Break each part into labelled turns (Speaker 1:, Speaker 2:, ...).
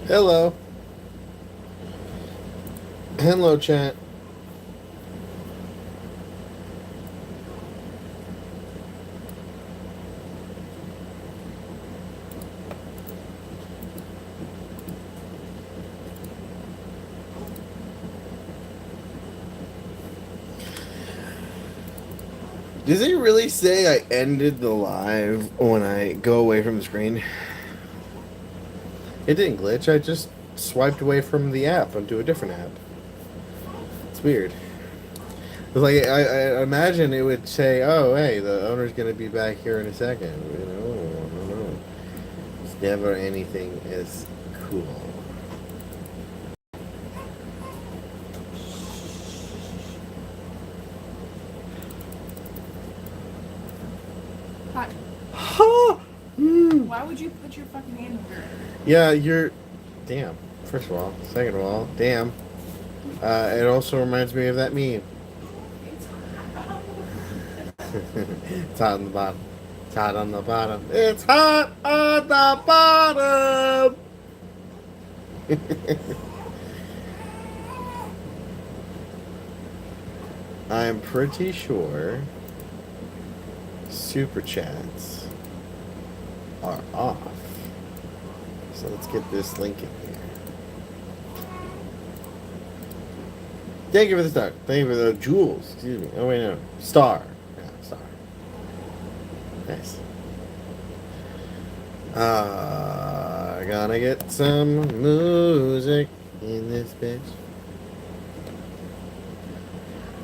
Speaker 1: Hello. Hello, chat. Does it really say I ended the live when I go away from the screen? It didn't glitch. I just swiped away from the app onto a different app. It's weird. Like I imagine it would say, "Oh, hey, the owner's gonna be back here in a second." You know, I don't know. It's never anything as cool.
Speaker 2: Hi.
Speaker 1: Huh?
Speaker 2: Why would you put your fucking hand over it?
Speaker 1: Yeah, you're. Damn. First of all, second of all, damn. It also reminds me of that meme. It's hot on the bottom. It's hot on the bottom. It's hot on the bottom. I'm pretty sure super chats are off. So let's get this link in here. Thank you for the star. Thank you for the jewels. Excuse me. Oh wait, no, star. Yeah, star. Nice. Gonna get some music in this bitch.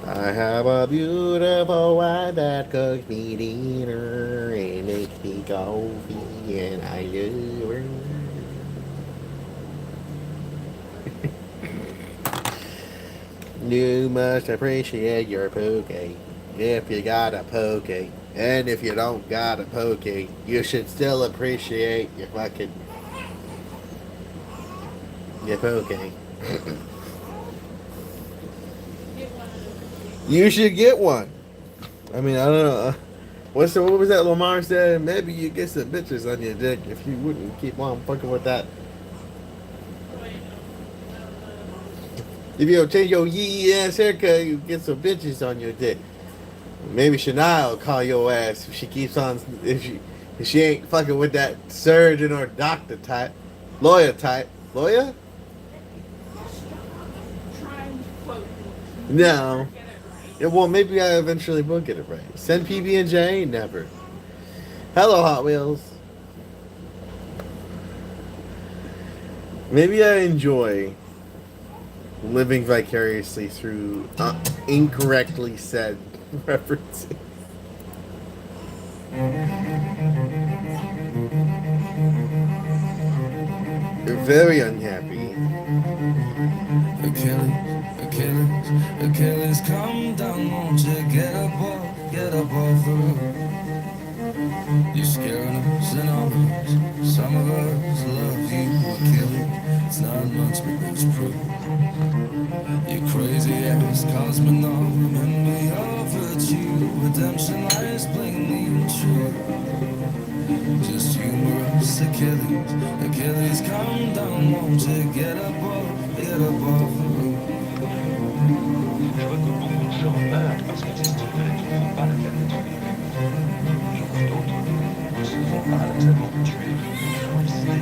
Speaker 1: I have a beautiful wife that cooks me dinner and makes me coffee, and I love her. You must appreciate your poke if you got a poke. And if you don't got a poke, you should still appreciate your fucking your poke. You should get one. I mean, I don't know. What was that Lamar said? Maybe you get some bitches on your dick if you wouldn't keep on fucking with that. If you don't change your yee ass haircut, you get some bitches on your dick. Maybe Shania will call your ass if she keeps on if she ain't fucking with that surgeon or doctor type, lawyer type, lawyer.
Speaker 2: Trying to quote me.
Speaker 1: No.
Speaker 2: Get it right.
Speaker 1: Yeah, well, maybe I eventually will get it right. Send PB and J, never. Hello, Hot Wheels. Maybe I enjoy living vicariously through incorrectly said references. You're very unhappy.
Speaker 3: Achilles, come down, won't you get up off the roof? You're scaring us and all us. Some of us love you, Achilles. It's not much, but it's proof. You crazy ass cosmonaut, and we offered you redemption lies plainly true. Just humorous Achilles, come down, won't you get up off the roof?
Speaker 4: Je vois que beaucoup de gens meurent parce que les stimuli ne font pas la peine d'être vivus. Et d'autres ne se font pas la peine de tuer, suicider.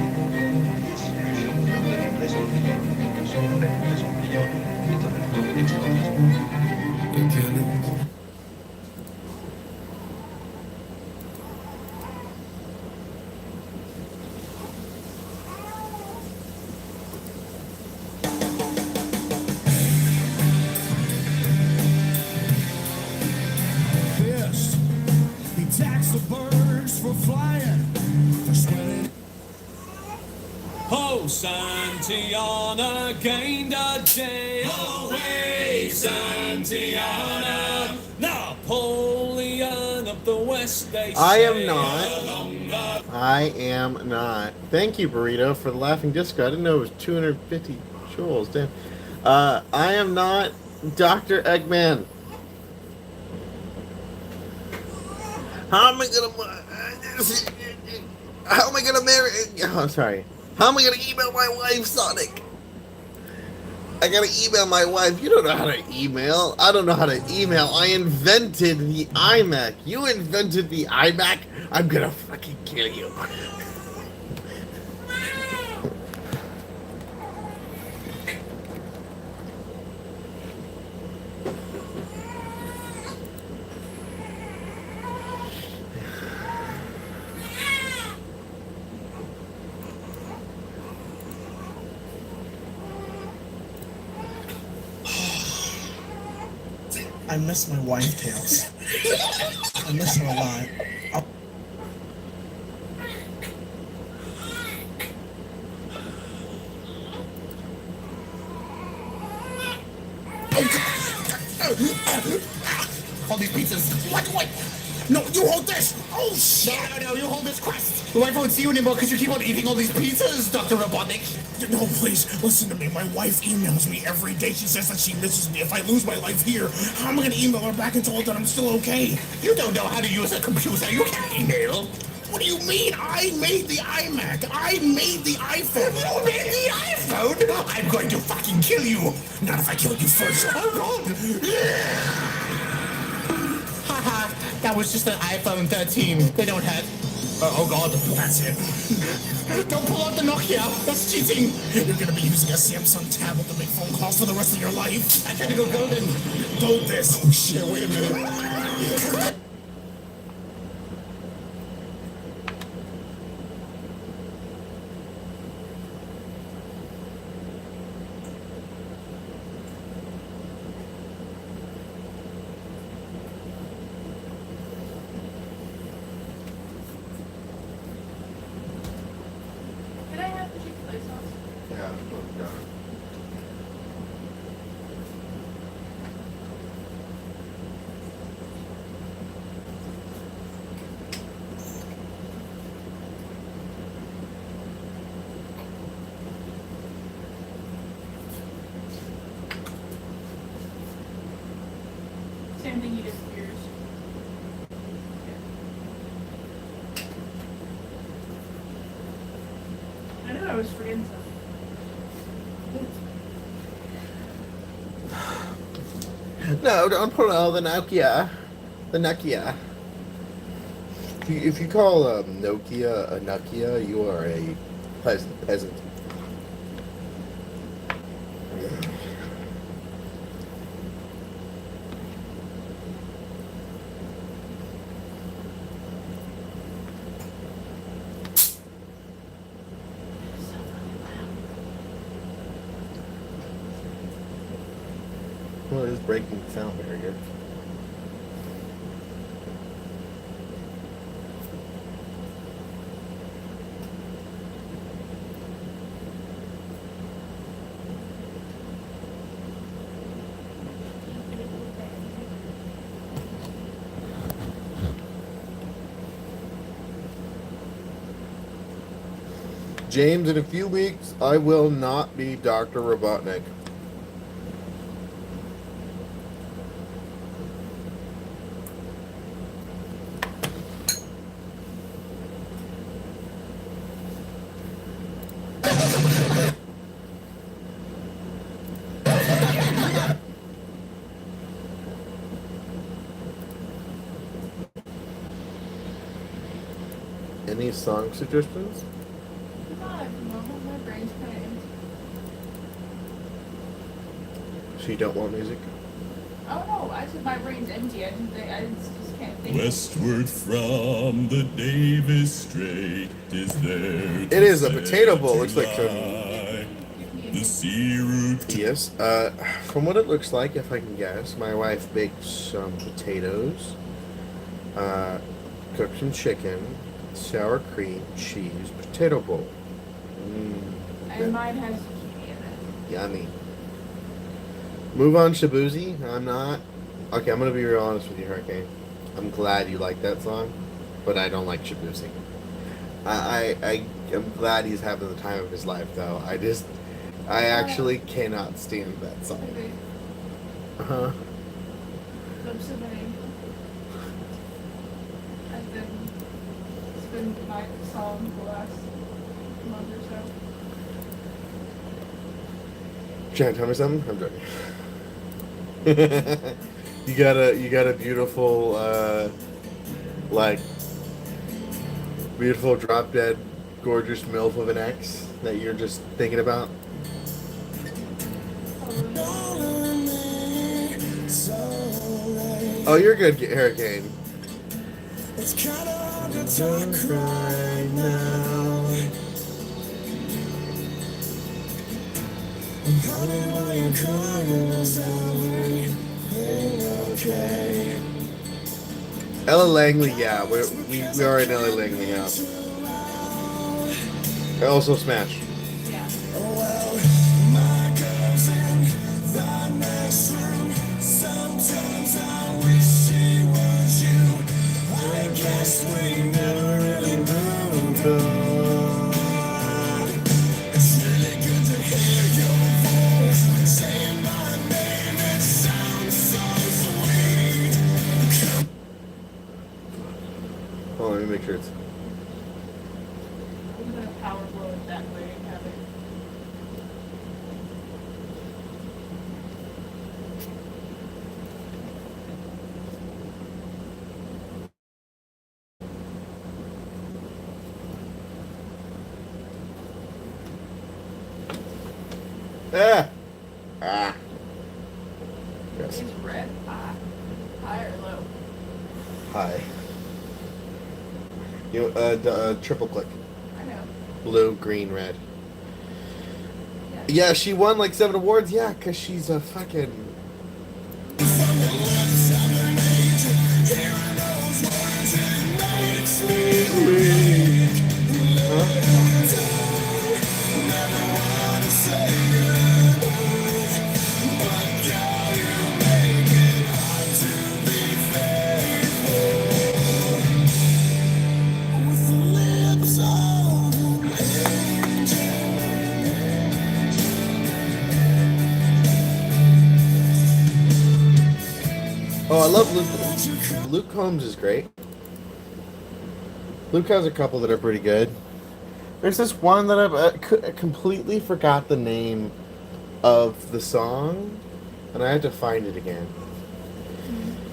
Speaker 4: Les solutions deviennent raison vivre, sont pleines de raison vivre, et dans le domaine extraordinaire.
Speaker 3: Achilles. He taxed the birds for flying, for swimming.
Speaker 5: Oh, Santillana gained a day. Away, Santillana. Napoleon of the West, they
Speaker 1: I am
Speaker 5: say.
Speaker 1: not. I am not. Thank you, Burrito, for the laughing disco. I didn't know it was 250 jewels. Damn. I am not Dr. Eggman. How am I gonna marry? Oh, I'm sorry. How am I gonna email my wife, Sonic? I gotta email my wife. You don't know how to email. I don't know how to email. I invented the iMac. You invented the iMac? I'm gonna fucking kill you.
Speaker 6: I miss my wife, Tails. I miss her a lot.
Speaker 7: Hold these pizzas. What? No, you hold this. Oh, shit. No, you hold this crust. My wife won't see you anymore because you keep on eating all these pizzas, Dr. Robotnik.
Speaker 6: No, please, listen to me. My wife emails me every day. She says that she misses me. If I lose my life here, how am I gonna email her back and tell her that I'm still okay?
Speaker 7: You don't know how to use a computer. You can't email.
Speaker 6: What do you mean? I made the iMac. I made the iPhone.
Speaker 7: You made the iPhone? I'm going to fucking kill you.
Speaker 6: Not if I kill you first.
Speaker 7: Oh, God. Haha, that was just an iPhone 13. They don't hurt. Oh, God.
Speaker 6: That's it.
Speaker 7: Don't pull out the Nokia. That's cheating.
Speaker 6: You're gonna be using a Samsung tablet to make phone calls for the rest of your life.
Speaker 7: I gotta go golden.
Speaker 6: Load this. Oh, shit, wait a minute.
Speaker 2: Can I have the Chick-fil-A sauce?
Speaker 1: Yeah, oh god.
Speaker 2: Same thing you did with yours. I knew I was forgetting something.
Speaker 1: No, don't pull out the Nokia. The Nokia. If you call Nokia a Nokia, you are a peasant. Well, it is breaking the sound barrier. James, in a few weeks, I will not be Dr. Robotnik. Any song suggestions?
Speaker 2: Not at the moment. My brain's kind of empty.
Speaker 1: So you don't want music?
Speaker 2: Oh no, I said my brain's empty. I just can't think.
Speaker 5: Westward from the Davis Strait is there.
Speaker 1: It is a potato bowl. Looks like some.
Speaker 5: The sea route.
Speaker 1: Yes. From what it looks like, if I can guess, my wife baked some potatoes, cooked some chicken, sour cream, cheese, potato bowl.
Speaker 2: And mine has zucchini in it.
Speaker 1: Yummy. Move on, Shabuzi. I'm not. Okay, I'm gonna be real honest with you, Hurricane. I'm glad you like that song, but I don't like Shabuzi. I am glad he's having the time of his life, though. I actually cannot stand that song.
Speaker 2: Okay.
Speaker 1: Uh-huh.
Speaker 2: I'm submitting. It's been my song the last month or so.
Speaker 1: Trying to tell me something? I'm joking. You got a beautiful like beautiful drop dead gorgeous MILF of an ex that you're just thinking about? Oh, you're good, Hurricane. It's kind of hard to talk right now. Honey, why you crying? Is everything okay? Ella Langley, yeah, we already know Ella Langley, yeah. Also Smash.
Speaker 2: Yeah.
Speaker 3: Well, my girl's in the next room. Sometimes I wish she was you. I guess we never really moved on. It's really good to hear your voice saying my name. It sounds so sweet.
Speaker 1: Hold on, let me make sure it's.
Speaker 2: I'm gonna power blow it that way and have it.
Speaker 1: Ah! Ah! Yes.
Speaker 2: It's red. High or low?
Speaker 1: Hi. You triple click.
Speaker 2: I know.
Speaker 1: Blue, green, red.
Speaker 2: Yeah.
Speaker 1: Yeah, she won like 7 awards. Yeah, because she's a fucking. Oh, I love Luke. Luke Combs is great. Luke has a couple that are pretty good. There's this one that I completely forgot the name of the song, and I had to find it again.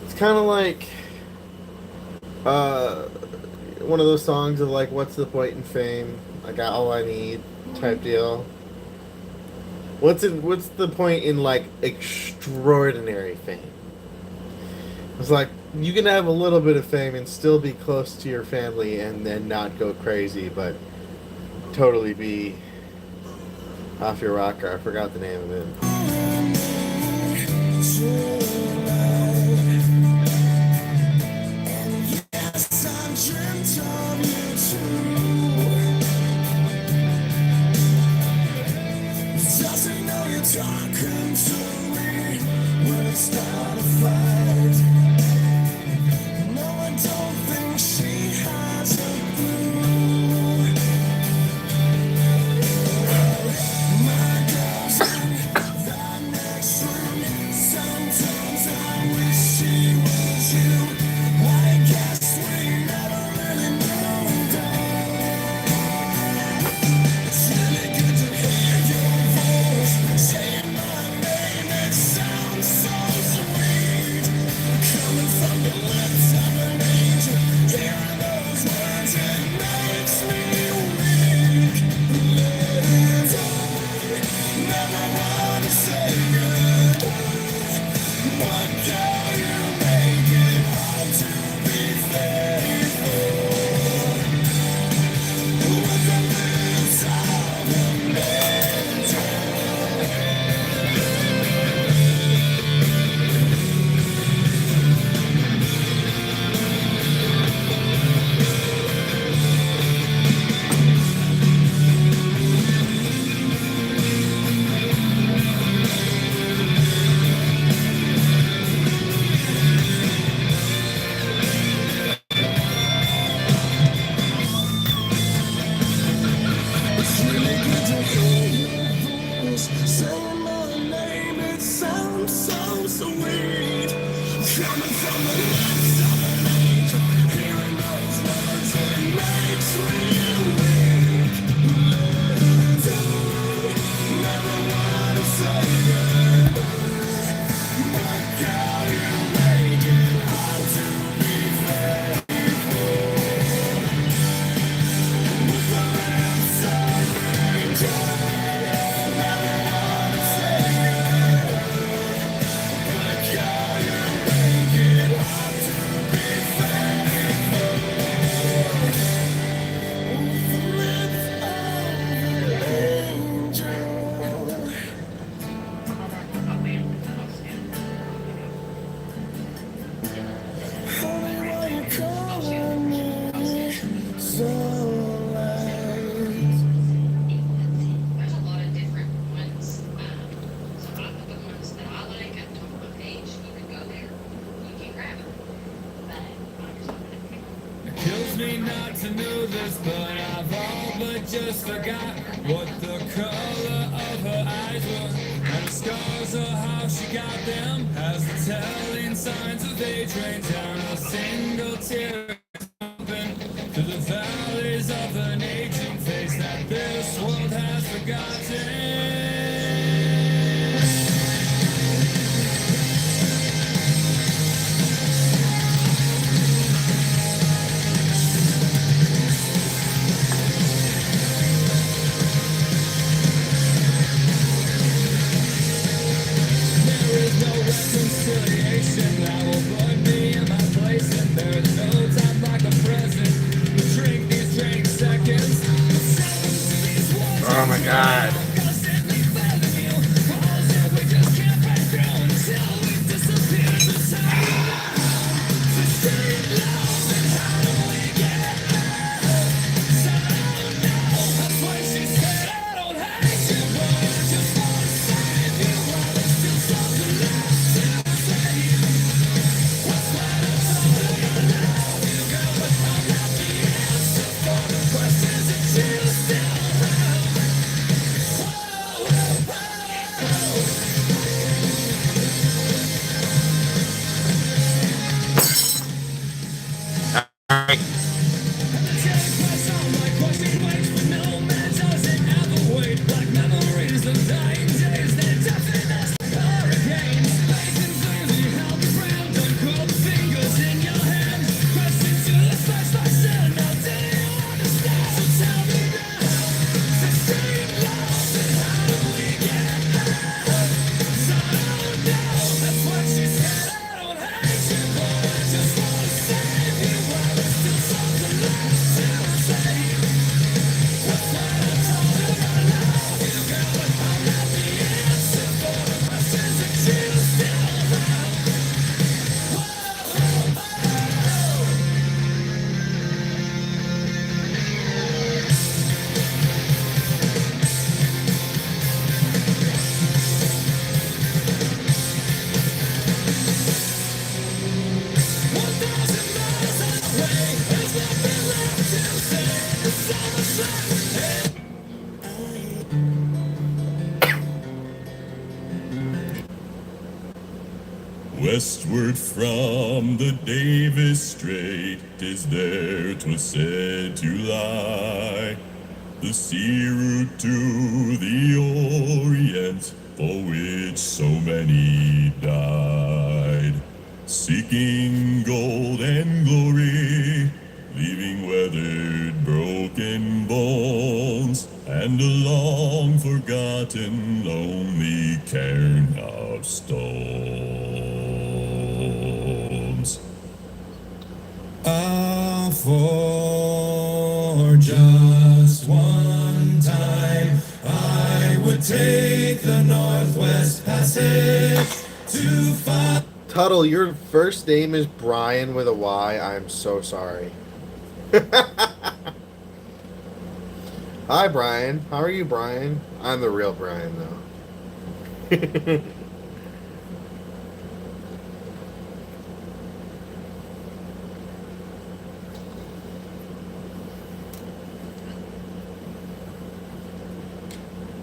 Speaker 1: It's kind of like one of those songs of like, "What's the point in fame? I got all I need," type deal. What's the point in like extraordinary fame? It's like you can have a little bit of fame and still be close to your family and then not go crazy, but totally be off your rocker. I forgot the name of it. Talking to me when it's start a fight. No, I don't think she has a clue. My girl's in the next room. Sometimes I wish she was you. I guess we never really moved on. It's really good to hear your voice saying my name. It sounds so sweet. Coming from the lips of an angel, hearing those words, it makes me weak. Let I never want to say goodbye, but girl, you make it hard to be faithful. With the lips of an angel. It's really good to hear your voice saying my name. It sounds so sweet. Coming from the lips of an angel, hearing those words, it makes me weak. Let I never want to say
Speaker 3: knew this, but I've all but just forgot what the color of her eyes were. And the scars of how she got them has the telling signs of age rain down a single tear open to the valleys of an aging face that this world has forgotten. Reconciliation that will put me in my place, and there's no time like a present. We drink these drink seconds.
Speaker 1: Oh my god.
Speaker 5: Westward from the Davis Strait is there 'twas said to lie, the sea route to the Orient, for which so many died, seeking gold and glory, leaving weathered, broken bones, and a long forgotten, lonely cairn of stones.
Speaker 3: For just one time, I would take the Northwest Passage to find.
Speaker 1: Tuttle, your first name is Brian with a Y. I'm so sorry. Hi, Brian. How are you, Brian? I'm the real Brian, though.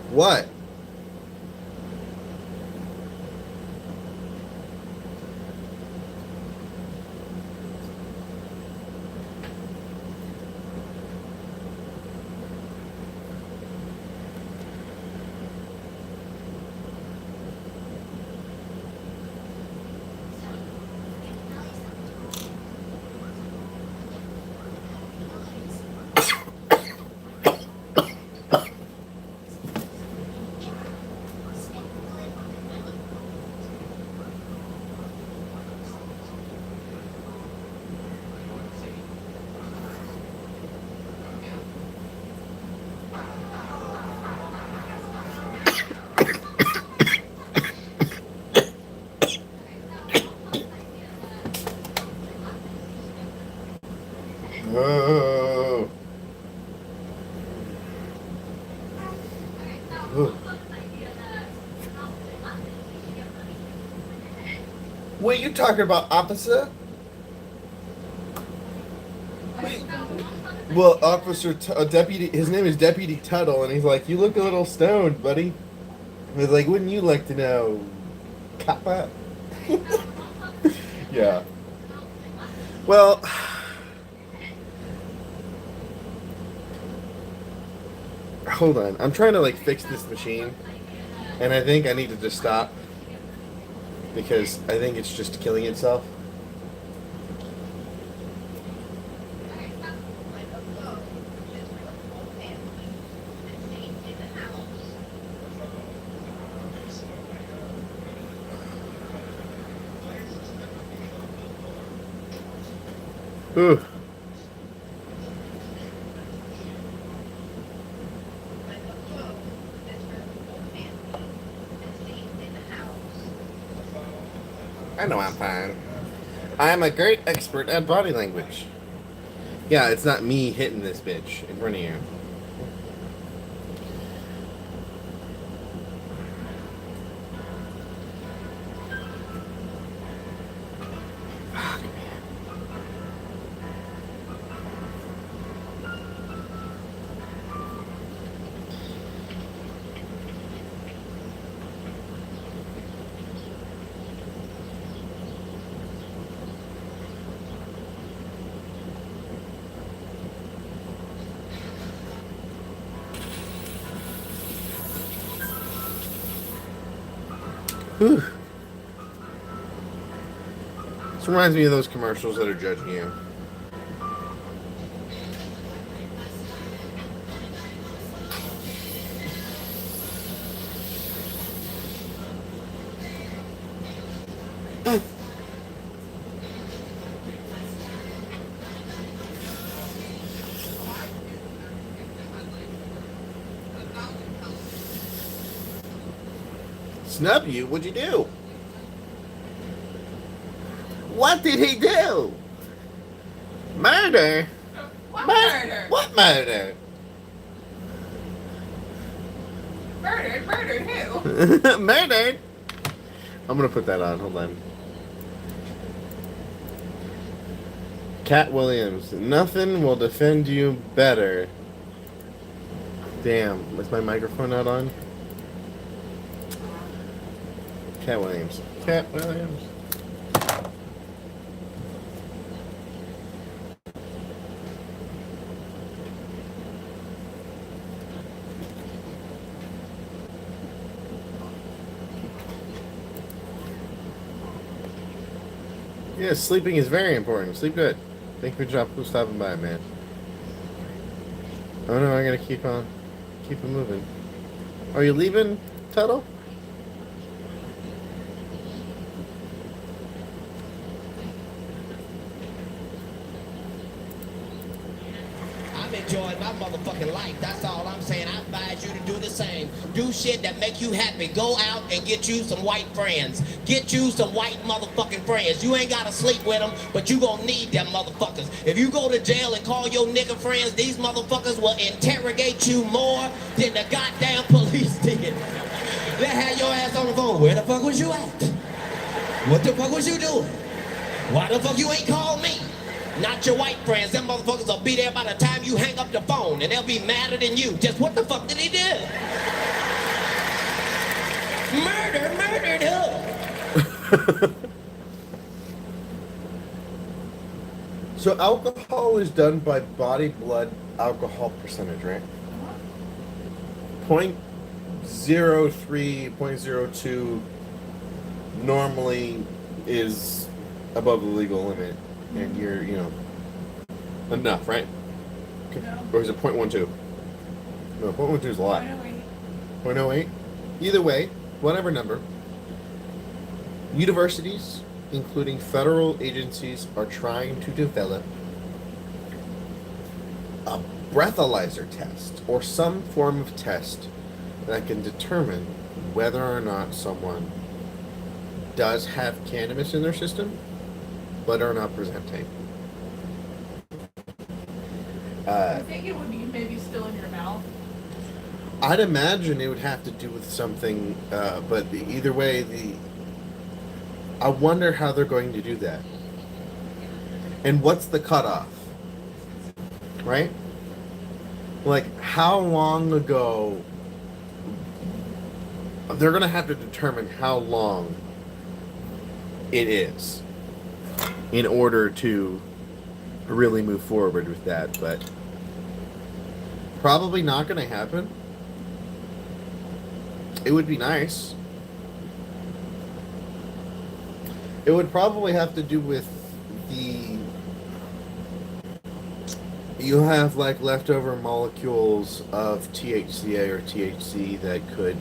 Speaker 1: What? Oh. Wait, you talking about opposite? Wait. Well, Deputy, his name is Deputy Tuttle, and he's like, "You look a little stoned, buddy." He's like, "Wouldn't you like to know, Kappa?" Yeah. Well, hold on. I'm trying to like fix this machine, and I think I need to just stop because I think it's just killing itself. Ooh. I know I'm fine. I am a great expert at body language. Yeah, it's not me hitting this bitch in front of you. Whew. This reminds me of those commercials that are judging you. Snub you? What'd you do? What did he do? Murder?
Speaker 2: What murder?
Speaker 1: What murder?
Speaker 2: Murdered who?
Speaker 1: Murdered? I'm gonna put that on. Hold on. Cat Williams. Nothing will defend you better. Damn. Is my microphone not on? Cat Williams. Cat Williams. Yeah, sleeping is very important. Sleep good. Thank you for stopping by, man. Oh no, I gotta keep it moving. Are you leaving, Tuttle?
Speaker 8: I'm enjoying my motherfucking life. That's all I'm saying. I advise you to do the same. Do shit that make you happy. Go out and get you some white friends. Get you some white motherfucking friends. You ain't gotta sleep with them, but you gonna need them motherfuckers. If you go to jail and call your nigga friends, these motherfuckers will interrogate you more than the goddamn police did. They had your ass on the phone. Where the fuck was you at? What the fuck was you doing? Why the fuck you ain't called me? Not your white friends. Them motherfuckers will be there by the time you hang up the phone, and they'll be madder than you. Just what the fuck did he do? Murdered who?
Speaker 1: So alcohol is done by body blood alcohol percentage, right? 0.03, 0.02 normally is above the legal limit, and you're, enough, right?
Speaker 2: No.
Speaker 1: Or is it 0.12? No, 0.12 is a lot. 0.08? Either way, whatever number. Universities, including federal agencies, are trying to develop a breathalyzer test or some form of test that can determine whether or not someone does have cannabis in their system but are not presenting.
Speaker 2: I think it would be maybe still in your mouth.
Speaker 1: I'd imagine it would have to do with something, but either way, I wonder how they're going to do that. And what's the cutoff? right? Like, how long ago... They're going to have to determine how long it is in order to really move forward with that, but probably not going to happen. It would be nice. It would probably have to do with the... You have, like, leftover molecules of THCA or THC that could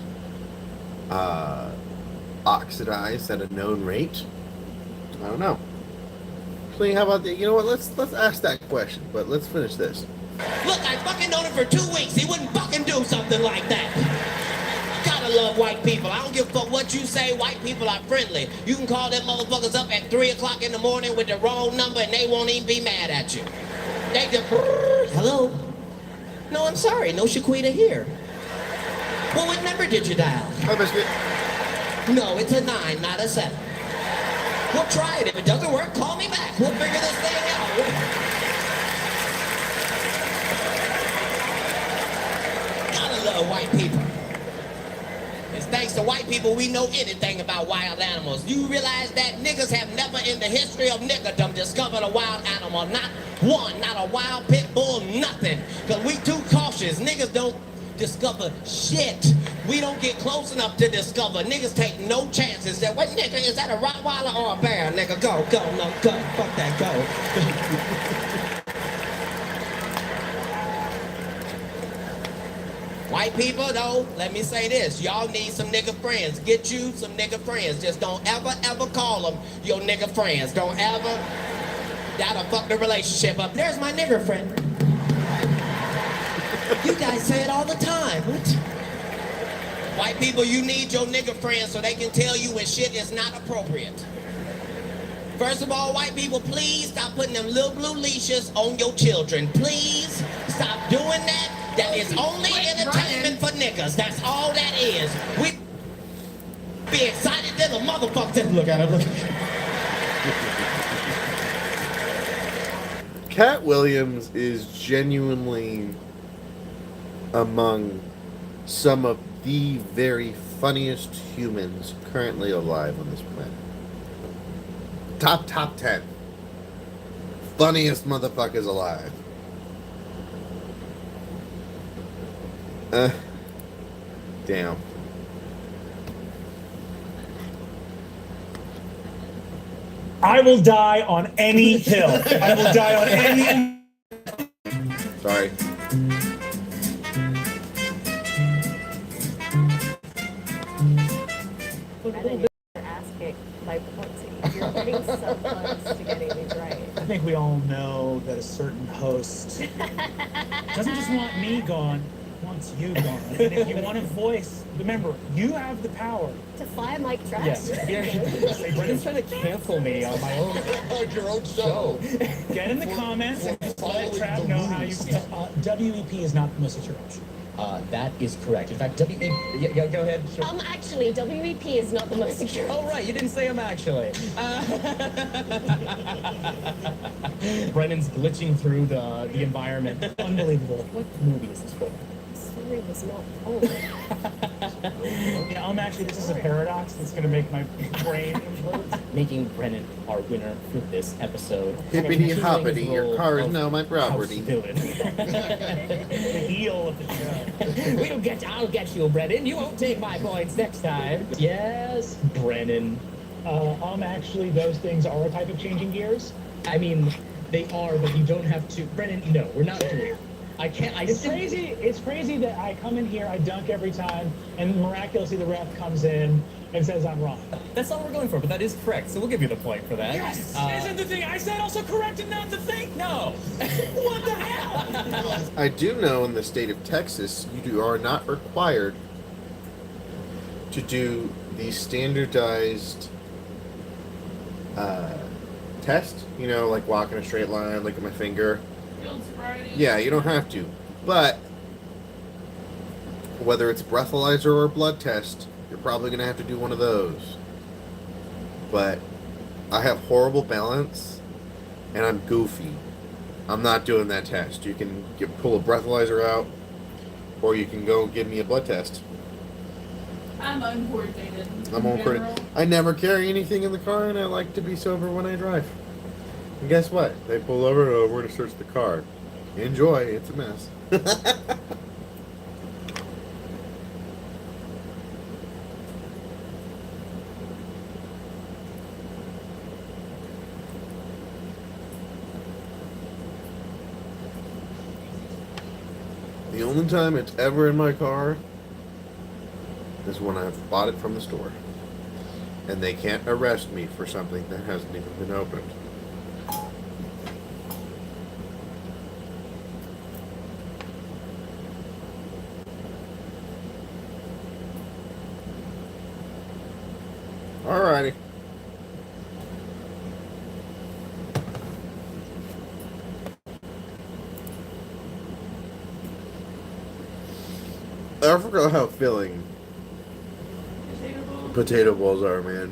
Speaker 1: oxidize at a known rate. I don't know. Actually, how about that? You know what? Let's ask that question, but let's finish this.
Speaker 8: Look, I fucking known him for 2 weeks. He wouldn't fucking do something like that. Gotta love white people. I don't give a fuck what you say. White people are friendly. You can call them motherfuckers up at 3 o'clock in the morning with the wrong number and they won't even be mad at you. They just, hello? No, I'm sorry. No Shaquita here. Well, what number did you dial?
Speaker 1: Hi, Biscuit.
Speaker 8: No, it's a 9, not a 7. We'll try it. If it doesn't work, call me back. We'll figure this thing out. Gotta love white people. It's thanks to white people we know anything about wild animals. You realize that niggas have never in the history of niggerdom discovered a wild animal. Not one, not a wild pit bull, nothing. Because we too cautious. Niggas don't discover shit. We don't get close enough to discover. Niggas take no chances. That what nigga, is that a Rottweiler or a bear? Nigga, go, no, go, fuck that, go. White people, though, let me say this. Y'all need some nigga friends. Get you some nigga friends. Just don't ever call them your nigga friends. Don't ever. That'll fuck the relationship up. There's my nigger friend. You guys say it all the time. What? White people, you need your nigga friends so they can tell you when shit is not appropriate. First of all, white people, please stop putting them little blue leashes on your children. Please stop doing that. That is only entertainment for niggas. That's all that is. We be excited to the motherfucker. Look at him, look at him.
Speaker 1: Cat Williams is genuinely among some of the very funniest humans currently alive on this planet. Top 10. Funniest motherfuckers alive. Damn.
Speaker 9: I will die on any hill. I will die on any...
Speaker 1: Sorry.
Speaker 10: Ass kicked by Ponzi. You're getting so close to getting these right.
Speaker 9: I think we all know that a certain host doesn't just want me gone, wants you gone. And if you want a voice, remember, you have the power.
Speaker 10: To fly Mike Trash.
Speaker 9: Yes. Brendan's trying to cancel me on my own.
Speaker 7: Your own show.
Speaker 9: Get in the comments and let Trav know how you feel. WEP is not the most secure option.
Speaker 11: That is correct. In fact, WEP... Yeah, go ahead. Sure.
Speaker 10: Actually, WEP is not the most secure.
Speaker 11: Oh, right. You didn't say actually. Brennan's glitching through the environment.
Speaker 9: Unbelievable. What movie is this for?
Speaker 10: The story was not told.
Speaker 9: Yeah, actually, this is a paradox that's going to make my brain implode.
Speaker 11: Making Brennan our winner for this episode.
Speaker 1: Hippity hoppity, your car is now my property.
Speaker 9: The heel of the show.
Speaker 11: I'll get you, Brennan. You won't take my points next time. Yes, Brennan.
Speaker 9: Actually, those things are a type of changing gears.
Speaker 11: I mean, they are, but you don't have to. Brennan, no, we're not doing it. I can't.
Speaker 9: It's crazy. It's crazy that I come in here, I dunk every time, and miraculously the ref comes in and says I'm wrong.
Speaker 11: That's all we're going for, but that is correct. So we'll give you the point for that.
Speaker 9: Yes. Isn't the thing I said also correct and not the thing? No. What the hell?
Speaker 1: I do know in the state of Texas, you are not required to do the standardized test. You know, like walking a straight line, look at my finger. Yeah, you don't have to. But whether it's breathalyzer or blood test, you're probably going to have to do one of those. But I have horrible balance, and I'm goofy. I'm not doing that test. You can pull a breathalyzer out, or you can go give me a blood test.
Speaker 2: I'm uncoordinated.
Speaker 1: I'm uncoordinated. I never carry anything in the car, and I like to be sober when I drive. And guess what? They pull over, oh, we're going to search the car. Enjoy. It's a mess. The only time it's ever in my car is when I've bought it from the store. And they can't arrest me for something that hasn't even been opened. Alrighty. I forgot how filling potato balls are, man.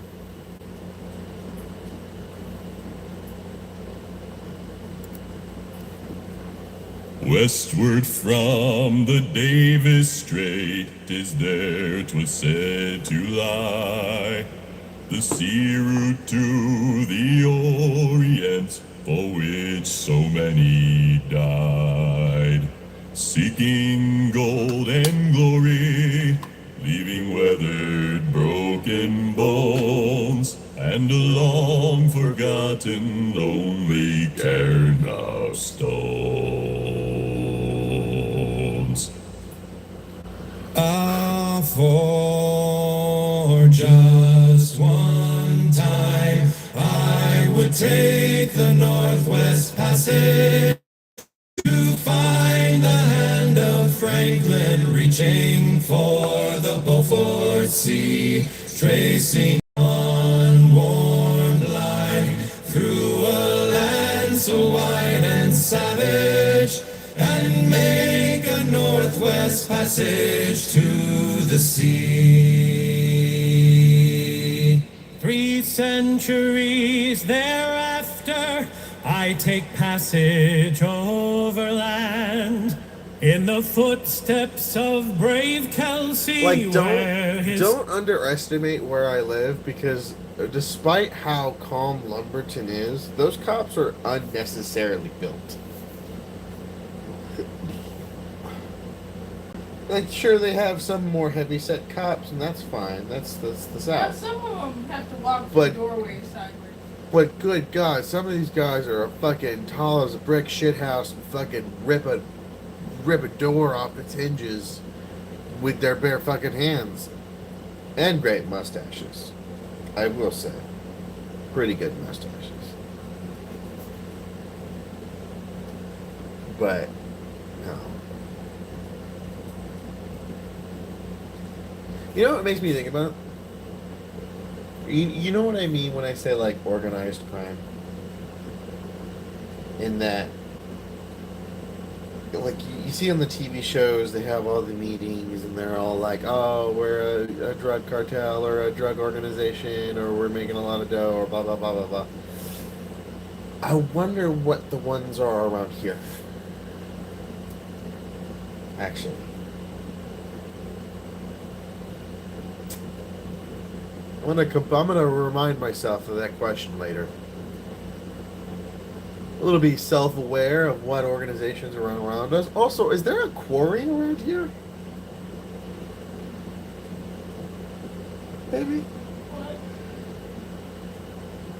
Speaker 5: Westward from the Davis Strait is there 'twas said to lie, the sea route to the Orient, for which so many died, seeking gold and glory, leaving weathered, broken bones, and a long forgotten, lonely cairn of stones.
Speaker 3: Ah, for just one time, I would take the Northwest Passage to find the hand of Franklin, reaching for the Beaufort Sea, tracing unworn line through a land so wide and savage, and make a Northwest Passage to the sea. 3 centuries thereafter, I take passage overland in the footsteps of brave Kelsey.
Speaker 1: Like, don't underestimate where I live, because despite how calm Lumberton is, those cops are unnecessarily built. Like, sure, they have some more heavy-set cops, and that's fine. That's the
Speaker 2: Yeah,
Speaker 1: South.
Speaker 2: some of them have to walk through
Speaker 1: But-
Speaker 2: the doorway sideways.
Speaker 1: But good God, some of these guys are fucking tall as a brick shithouse and fucking rip a door off its hinges with their bare fucking hands. And great mustaches. I will say. Pretty good mustaches. But, no. You know what it makes me think about? You know what I mean when I say, like, organized crime? In that, like, you see on the TV shows, they have all the meetings, and they're all like, oh, we're a drug cartel, or a drug organization, or we're making a lot of dough, or blah, blah, blah, blah, blah. I wonder what the ones are around here. Actually. I'm gonna remind myself of that question later. A little bit self-aware of what organizations are around us. Also, is there a quarry around here? Maybe.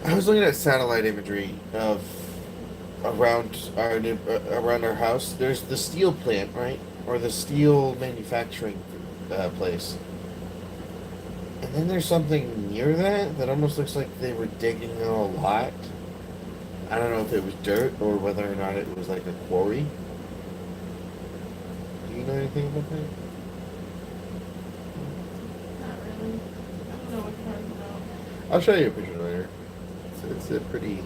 Speaker 1: I was looking at satellite imagery of around our house. There's the steel plant, right, or the steel manufacturing place. And then there's something near that almost looks like they were digging out a lot. I don't know if it was dirt or whether or not it was like a quarry. Do you know anything about that?
Speaker 2: Not really. I don't know what you're talking about.
Speaker 1: I'll show you a picture later. It's a pretty...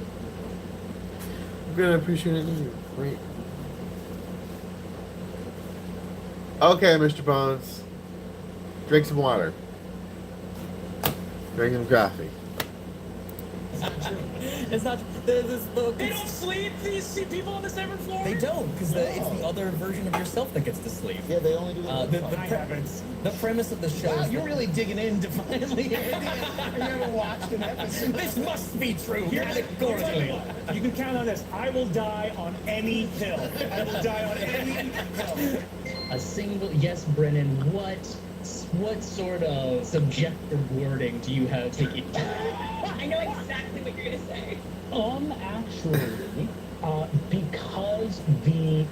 Speaker 1: I'm gonna appreciate it. Great. Okay, Mr. Bones. Drink some water. Drink some coffee.
Speaker 9: It's not true.
Speaker 12: It's not.
Speaker 9: They don't sleep. These people on the 7th floor.
Speaker 12: They don't, because it's the other version of yourself that gets to sleep.
Speaker 7: Yeah, they only do
Speaker 12: the premise of the show.
Speaker 7: Wow,
Speaker 12: is
Speaker 7: you're
Speaker 12: that-
Speaker 7: really digging in to finally. Have you ever watched an episode?
Speaker 12: This must be true.
Speaker 9: Categorically. You can count on this. I will die on any hill. I will die on any hill.
Speaker 11: A single yes, Brennan. What sort of subjective wording do you have taken?
Speaker 2: I know exactly what you're gonna say.
Speaker 9: Actually, because the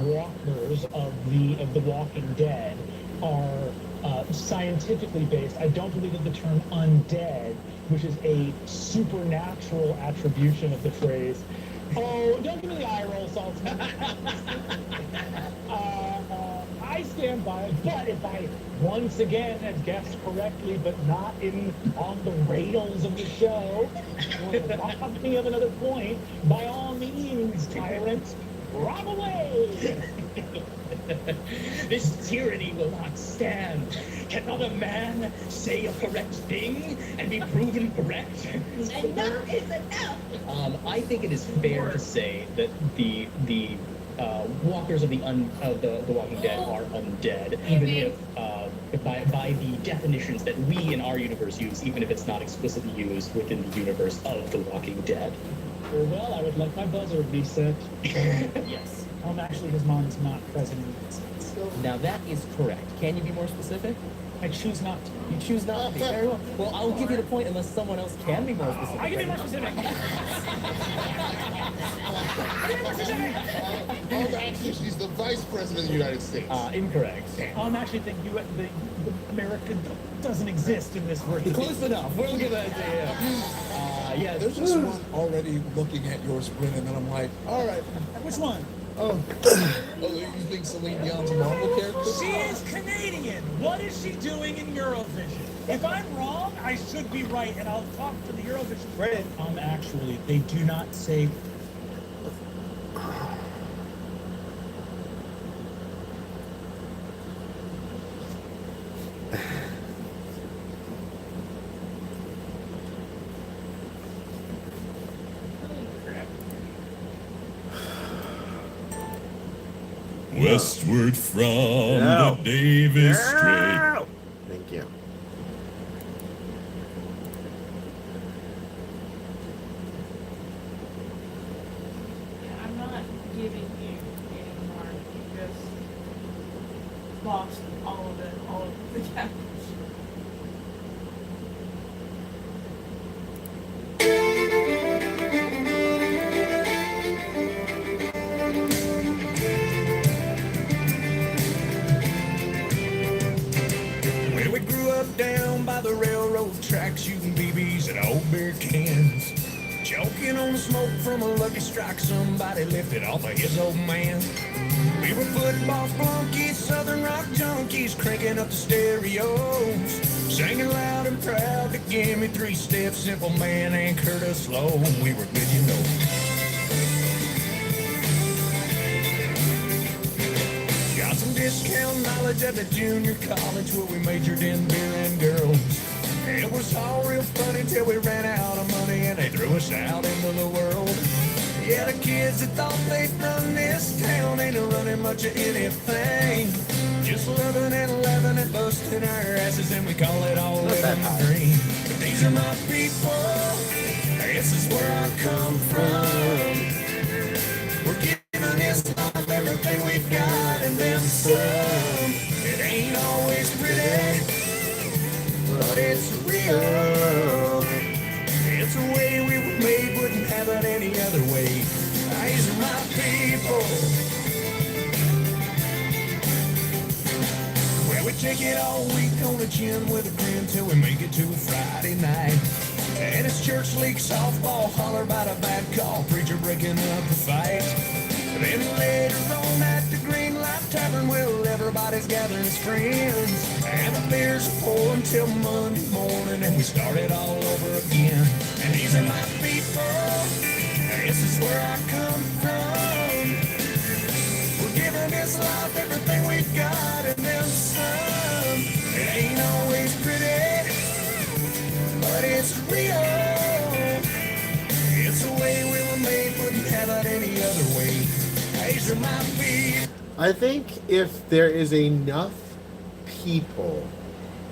Speaker 9: walkers of the Walking Dead are scientifically based, I don't believe that the term undead, which is a supernatural attribution of the phrase. Oh, don't give me the eye roll, Saltzman. I stand by it, but if I once again have guessed correctly, but not on the rails of the show, rob me of another point, by all means, tyrant, rob away!
Speaker 11: This tyranny will not stand. Cannot a man say a correct thing and be proven correct?
Speaker 2: Enough is enough.
Speaker 11: I think it is fair to say that the walkers of the Walking Dead are undead, even if by the definitions that we in our universe use, even if it's not explicitly used within the universe of the Walking Dead.
Speaker 9: Well, I would like my buzzer reset.
Speaker 11: Yes.
Speaker 9: Actually, his mom is not present in that sense.
Speaker 12: Now that is correct. Can you be more specific?
Speaker 9: I choose not to.
Speaker 12: You choose not to be. Very well. Well, I'll give you the point unless someone else can be more specific.
Speaker 9: I can be more specific.
Speaker 7: Actually, she's the vice president of the United States.
Speaker 12: Incorrect.
Speaker 9: Actually think the America doesn't exist in this version.
Speaker 12: Close enough. We'll give that to you. Yeah,
Speaker 6: There's just one already looking at yours, Brennan, and I'm like, all right.
Speaker 9: Which one?
Speaker 6: Oh, you think Celine Dion's a Marvel character?
Speaker 9: She is Canadian. What is she doing in Eurovision? If I'm wrong, I should be right, and I'll talk to the Eurovision credit. Actually, they do not say.
Speaker 5: Westward from the Davis Strait.
Speaker 1: Thank you.
Speaker 2: I'm not giving you anymore. You just lost all of it, all of the cash.
Speaker 3: Well, we grew up down by the railroad tracks, shooting BBs at old beer cans. Choking on the smoke from a Lucky Strike somebody lifted off of his old man. We were football flunkies, southern rock junkies, cranking up the stereos, singing loud and proud to give me 3 steps, Simple Man and Curtis Low. We were good, you know. Got some discount knowledge at the junior college where we majored in beer and girls. It was all real funny till we ran out of money and they threw us out into the world. Yeah, the kids that thought they'd run this town ain't running much of anything. Just loving and laughing and busting our asses, and we call it all living the dream. But these are my people, this is where I come from. We're giving this life everything we've got and then some. It ain't always pretty, but it's real. It's a way we were made, wouldn't have it any other way. These are my people. Well, we take it all week on the chin with a grin till we make it to Friday night. And it's church league softball, holler about a bad call, preacher breaking up the fight. Then later on at the Green Light Tavern, well, everybody's gathering as friends. And the beers are pouring till Monday morning, and we start it all over again. And these are my people, this is where I come from. We're giving this life everything we've got and then some. It ain't always pretty, but it's real.
Speaker 1: I think if there is enough people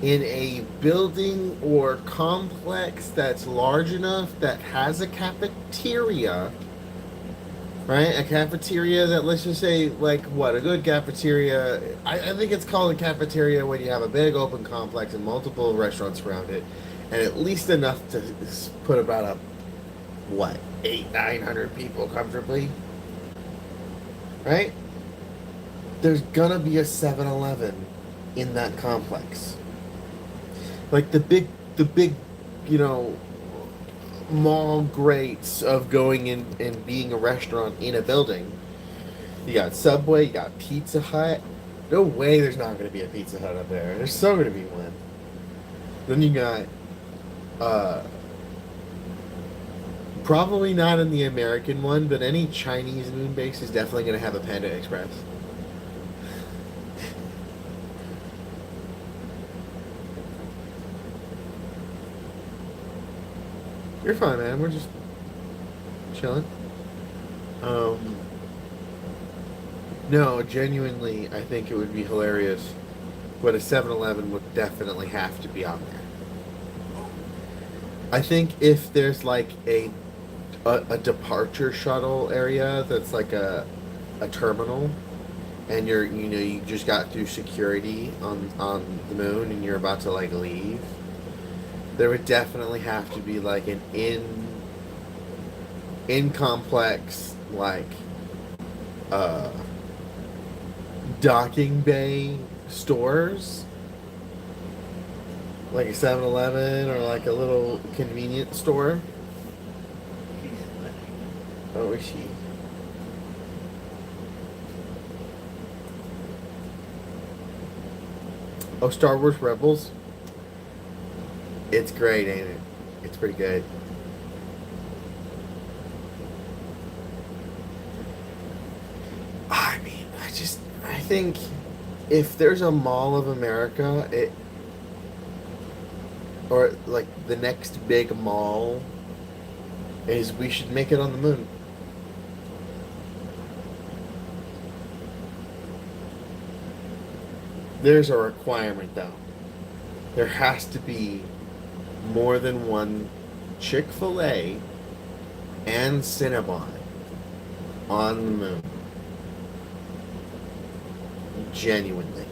Speaker 1: in a building or complex that's large enough that has a cafeteria, right? A cafeteria that, let's just say, like, what? A good cafeteria. I think it's called a cafeteria when you have a big open complex and multiple restaurants around it, and at least enough to put about a, what, 900 people comfortably, right? There's gonna be a 7-Eleven in that complex. Like the big, you know, mall greats of going in and being a restaurant in a building. You got Subway, you got Pizza Hut. No way there's not going to be a Pizza Hut up there. There's so going to be one. Then you got, probably not in the American one, but any Chinese moon base is definitely going to have a Panda Express. You're fine, man. We're just chilling. No, genuinely, I think it would be hilarious, but a 7-Eleven would definitely have to be on there. I think if there's like a departure shuttle area that's like a terminal, and you just got through security on the moon and you're about to like leave, there would definitely have to be like an in complex like docking bay stores, like a 7-Eleven or like a little convenience store. Oh, is she? Oh, Star Wars Rebels. It's great, ain't it? It's pretty good. I mean, I think if there's a Mall of America, or like the next big mall, is we should make it on the moon. There's a requirement though. There has to be more than one Chick-fil-A and Cinnabon on the moon. Genuinely.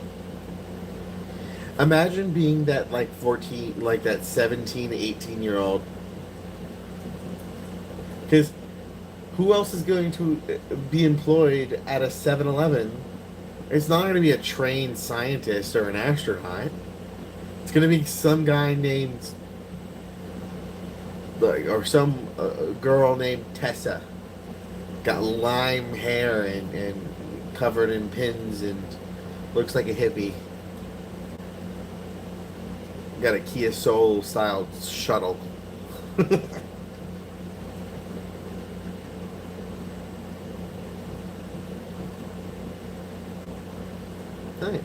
Speaker 1: Imagine being that like 14, like that 17, 18-year-old. Because who else is going to be employed at a 7-Eleven? It's not going to be a trained scientist or an astronaut. It's going to be some guy named, or some girl named Tessa. Got lime hair and covered in pins and looks like a hippie. Got a Kia Soul style shuttle. Nice.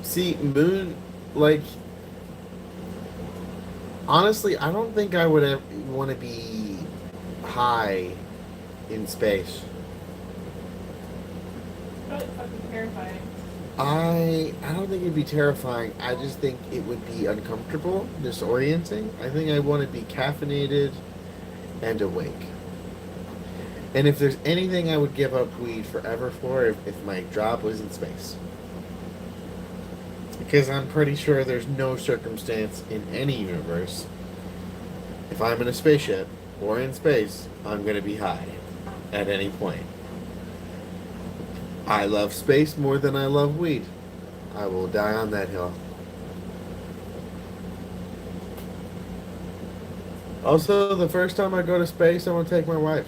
Speaker 1: See, moon, like, honestly, I don't think I would ever want to be high in space.
Speaker 2: Probably fucking terrifying.
Speaker 1: I don't think it'd be terrifying. I just think it would be uncomfortable, disorienting. I think I want to be caffeinated and awake. And if there's anything I would give up weed forever for, if my job was in space. Because I'm pretty sure there's no circumstance in any universe, if I'm in a spaceship or in space, I'm going to be high at any point. I love space more than I love weed. I will die on that hill. Also, the first time I go to space, I want to take my wife.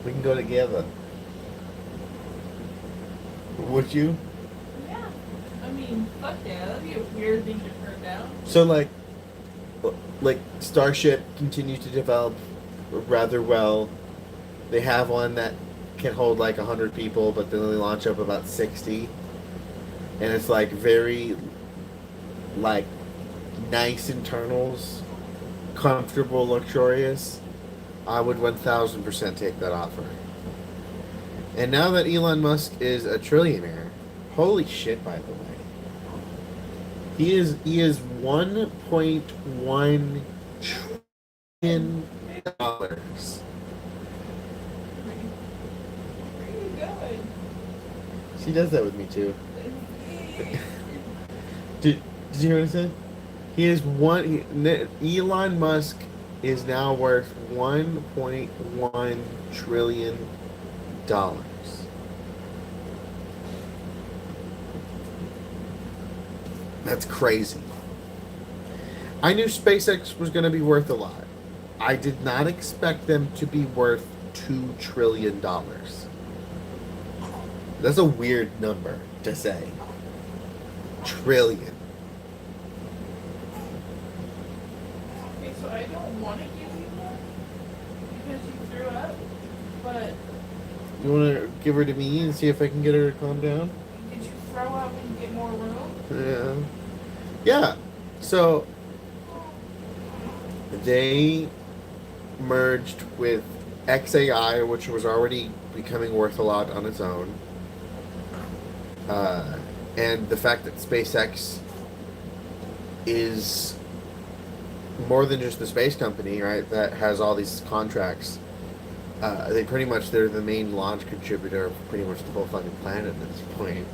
Speaker 1: We can go together. Would you?
Speaker 2: Yeah. I mean, fuck yeah. That'd be a weird thing to turn down.
Speaker 1: So like Starship continues to develop rather well. They have one that can hold like 100 people, but they only launch up about 60. And it's like very like nice internals, comfortable, luxurious, I would 1000% take that offer. And now that Elon Musk is a trillionaire, holy shit! By the way, he is 1.1 trillion dollars.
Speaker 2: Where are you going?
Speaker 1: She does that with me too. Did you hear what I said? Elon Musk is now worth 1.1 trillion dollars. That's crazy. I knew SpaceX was going to be worth a lot. I did not expect them to be worth $2 trillion. That's a weird number to say. Trillion.
Speaker 2: Okay, so I don't want to give you one because you threw up, but
Speaker 1: You want to give her to me and see if I can get her to calm down?
Speaker 2: did you throw up and get more room?
Speaker 1: Yeah. Yeah. So they merged with XAI, which was already becoming worth a lot on its own. And the fact that SpaceX is more than just the space company, right? That has all these contracts. They're the main launch contributor of pretty much the whole fucking planet at this point.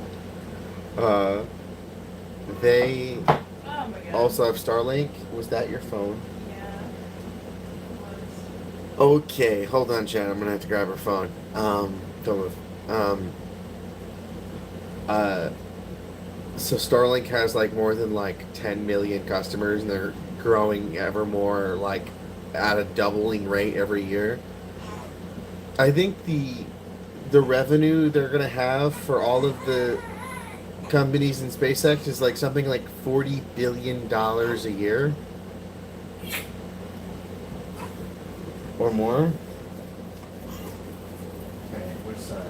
Speaker 1: They
Speaker 2: Oh my god.
Speaker 1: also have Starlink. Was that your phone?
Speaker 2: Yeah. It was.
Speaker 1: Okay, hold on, Chad. I'm gonna have to grab her phone. Don't move. So Starlink has like more than like 10 million customers, and they're growing ever more, like at a doubling rate every year. I think the revenue they're gonna have for all of the companies in SpaceX is like something like $40 billion a year or more. Okay, which side?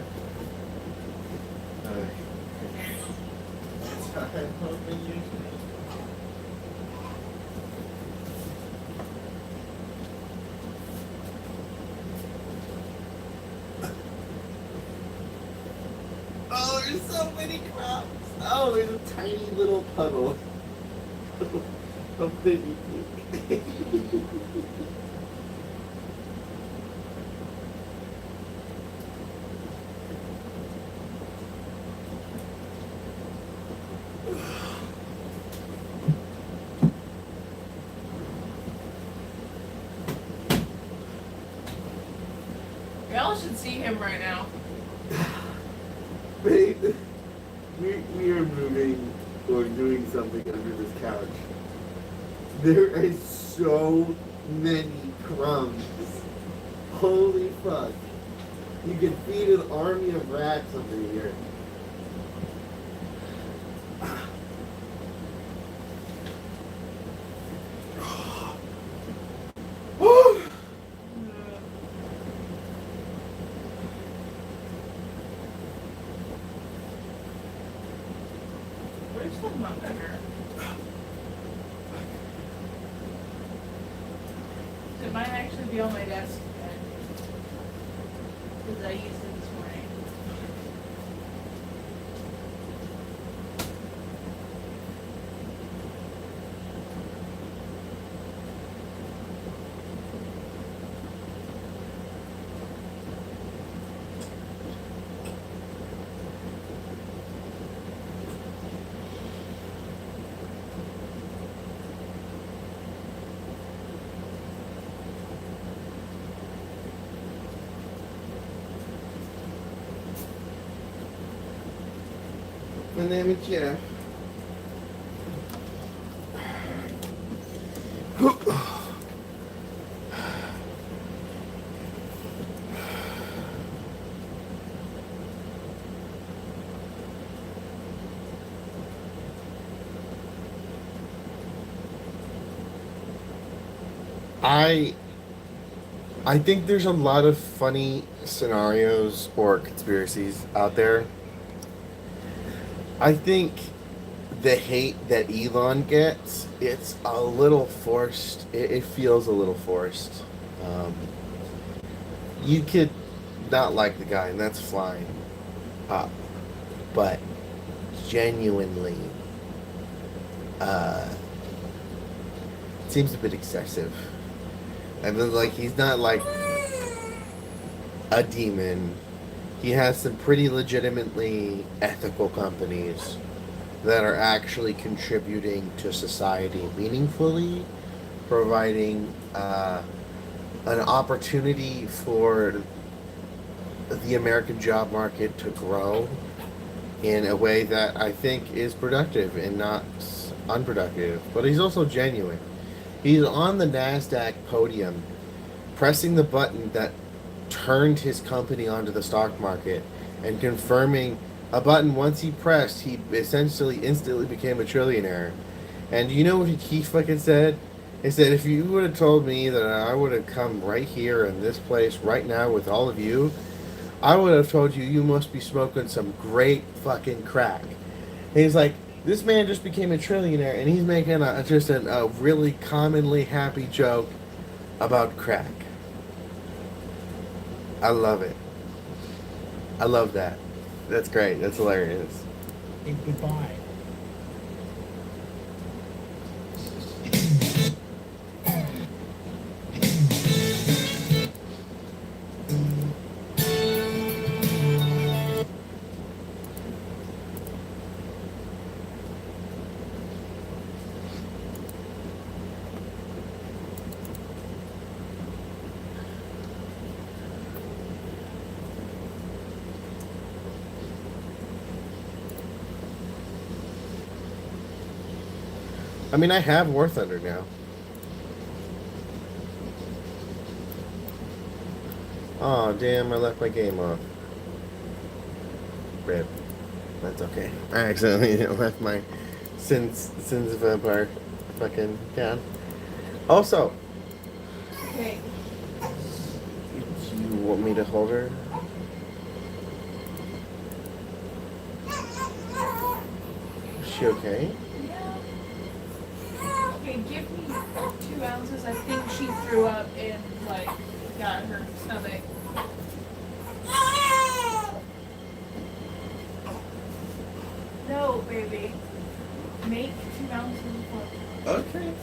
Speaker 1: Oh, there's so many crops. Oh, there's a tiny little puddle of baby puke.
Speaker 2: Y'all should see him right now.
Speaker 1: Babe, we are moving or doing something under this couch. There is so many crumbs. Holy fuck. You could feed an army of rats under here.
Speaker 2: Where's the monitor? It might actually be on my desk today. Because I used it this morning.
Speaker 1: My name is Jeff. I think there's a lot of funny scenarios or conspiracies out there. I think the hate that Elon gets, it's a little forced. It feels a little forced. You could not like the guy, and that's fine. But genuinely, it seems a bit excessive. And then, like, he's not like a demon. He has some pretty legitimately ethical companies that are actually contributing to society meaningfully, providing an opportunity for the American job market to grow in a way that I think is productive and not unproductive. But he's also genuine. He's on the NASDAQ podium pressing the button that turned his company onto the stock market and confirming a button once he pressed, he essentially instantly became a trillionaire. And you know what he fucking said? He said, if you would have told me that I would have come right here in this place right now with all of you, I would have told you you must be smoking some great fucking crack. And he's like, this man just became a trillionaire and he's making a really commonly happy joke about crack. I love it. I love that. That's great. That's hilarious.
Speaker 9: Hey, goodbye.
Speaker 1: I mean, I have War Thunder now. Oh, damn, I left my game off. Rip. That's okay. I accidentally left my Sins of Empire fucking down. Also,
Speaker 2: Okay.
Speaker 1: you want me to hold her? Is she okay?
Speaker 2: Okay, give me 2 ounces. I think she threw up and, like, got her stomach. No, baby. Make 2 ounces of water.
Speaker 1: Okay.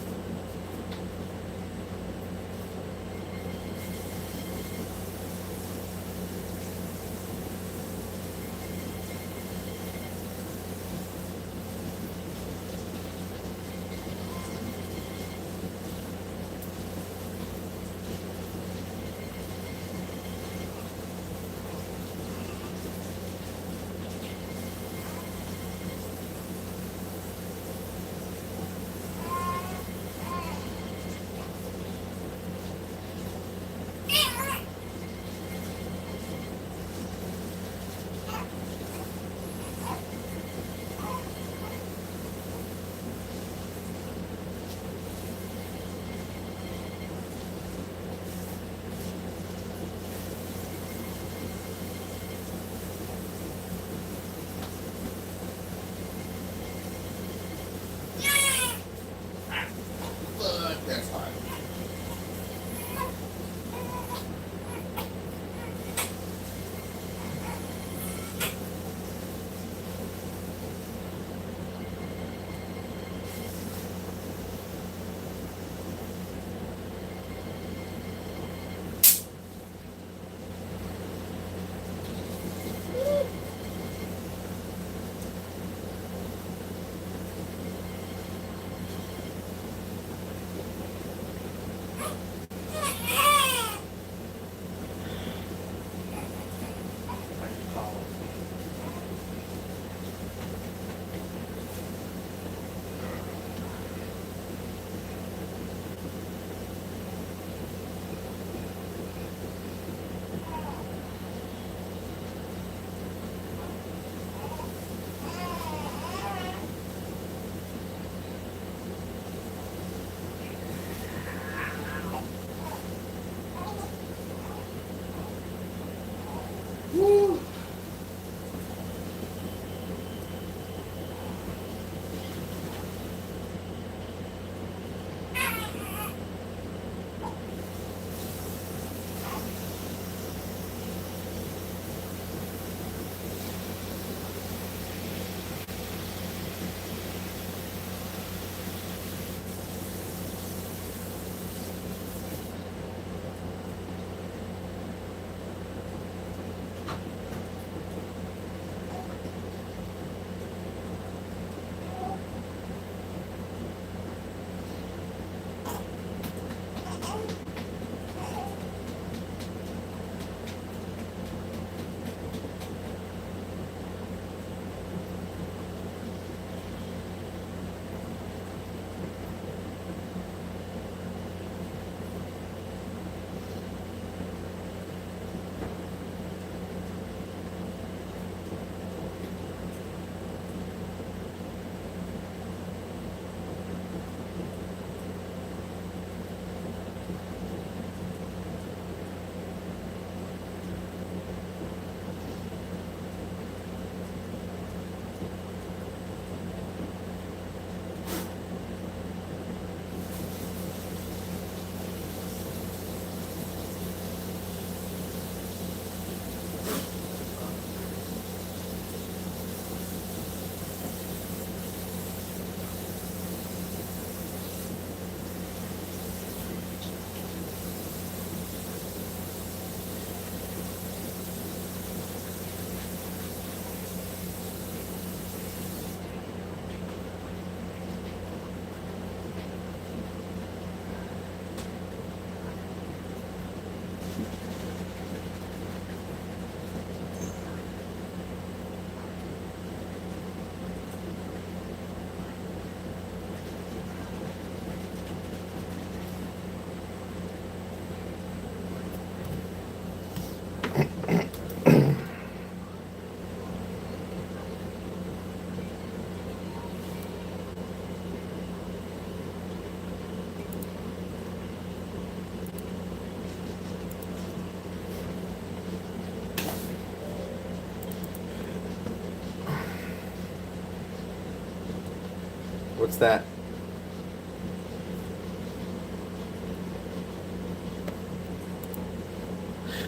Speaker 1: What's that?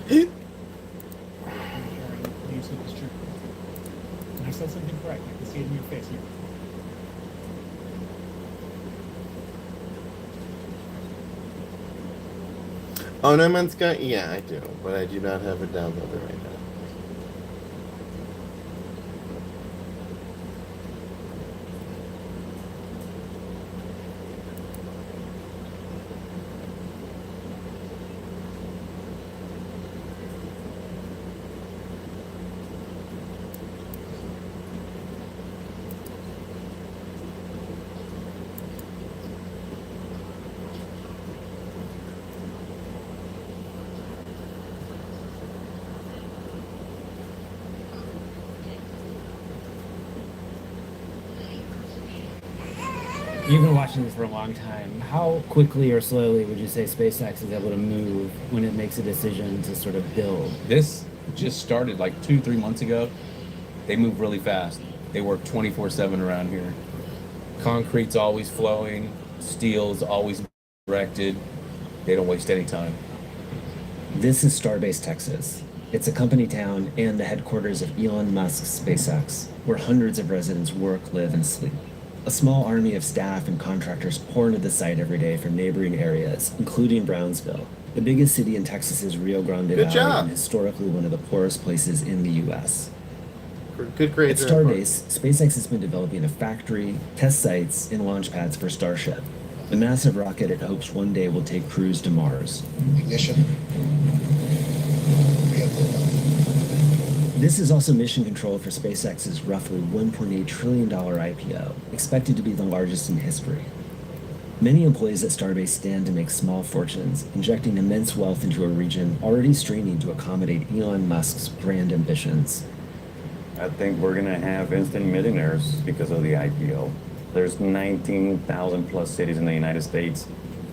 Speaker 9: Do you see this true? And I said something correct. I can see it in your face here.
Speaker 1: Oh, No Man's Sky? Yeah, I do, but I do not have it downloaded right now.
Speaker 13: You've been watching this for a long time. How quickly or slowly would you say SpaceX is able to move when it makes a decision to sort of build?
Speaker 14: This just started like 2-3 months ago. They move really fast. They work 24/7 around here. Concrete's always flowing, steel's always erected. They don't waste any time.
Speaker 13: This is Starbase, Texas. It's a company town and the headquarters of Elon Musk's SpaceX, where hundreds of residents work, live, and sleep. A small army of staff and contractors pour into the site every day from neighboring areas, including Brownsville, the biggest city in Texas's Rio Grande
Speaker 1: Good
Speaker 13: Valley
Speaker 1: job.
Speaker 13: and historically one of the poorest places in the U.S.
Speaker 1: Good
Speaker 13: At
Speaker 1: grades.
Speaker 13: Starbase, SpaceX has been developing a factory, test sites, and launch pads for Starship, the massive rocket it hopes one day will take crews to Mars.
Speaker 7: Ignition.
Speaker 13: This is also mission control for SpaceX's roughly $1.8 trillion IPO, expected to be the largest in history. Many employees at Starbase stand to make small fortunes, injecting immense wealth into a region already straining to accommodate Elon Musk's grand ambitions.
Speaker 15: I think we're gonna have instant millionaires because of the IPO. There's 19,000 plus cities in the United States.